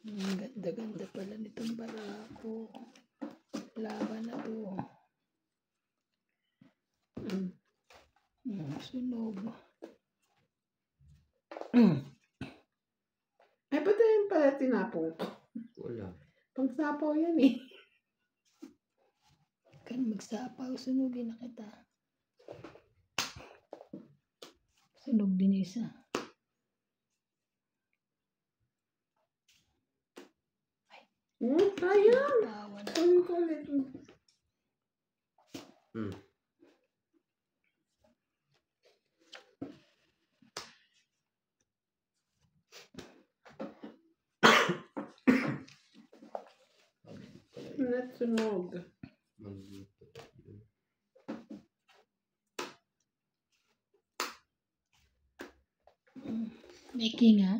Ang ganda-ganda pala nitong barako. Laban na to. Sunog. Ay, ba't yun pala tinapong ko? Wala. Pagsapaw yan eh. Kan magsapaw, sunugin na kita. Sunog din isa. Sayang. Tawa na. Ulit. Natsunog. Making ha?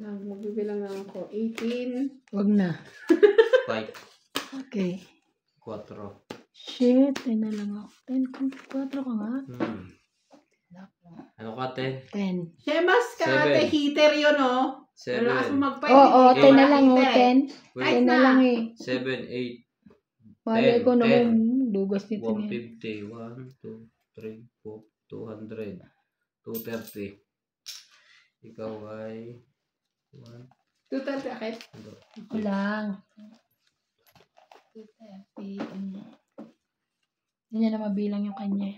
Magbibilang lang ako. 18. Wag na. 5. Okay. 4. Shit, 10 na lang ako. 10, 4 ka nga. Ano ka, 10? 10. Shemas ka, ate. Heater yun, oh. 7. Malakas mo mag-fight. Oo, 10 na Wala lang, heater, 10. Wait 10 na na. lang eh. 7, 8. Malay 10, ko naman, dugas nito niya. 150. 1, 2, 3, 4, 200. 230. Ikaw ay 1, 230 akit. Ako lang. 230. Hindi niya na mabilang yung kanya.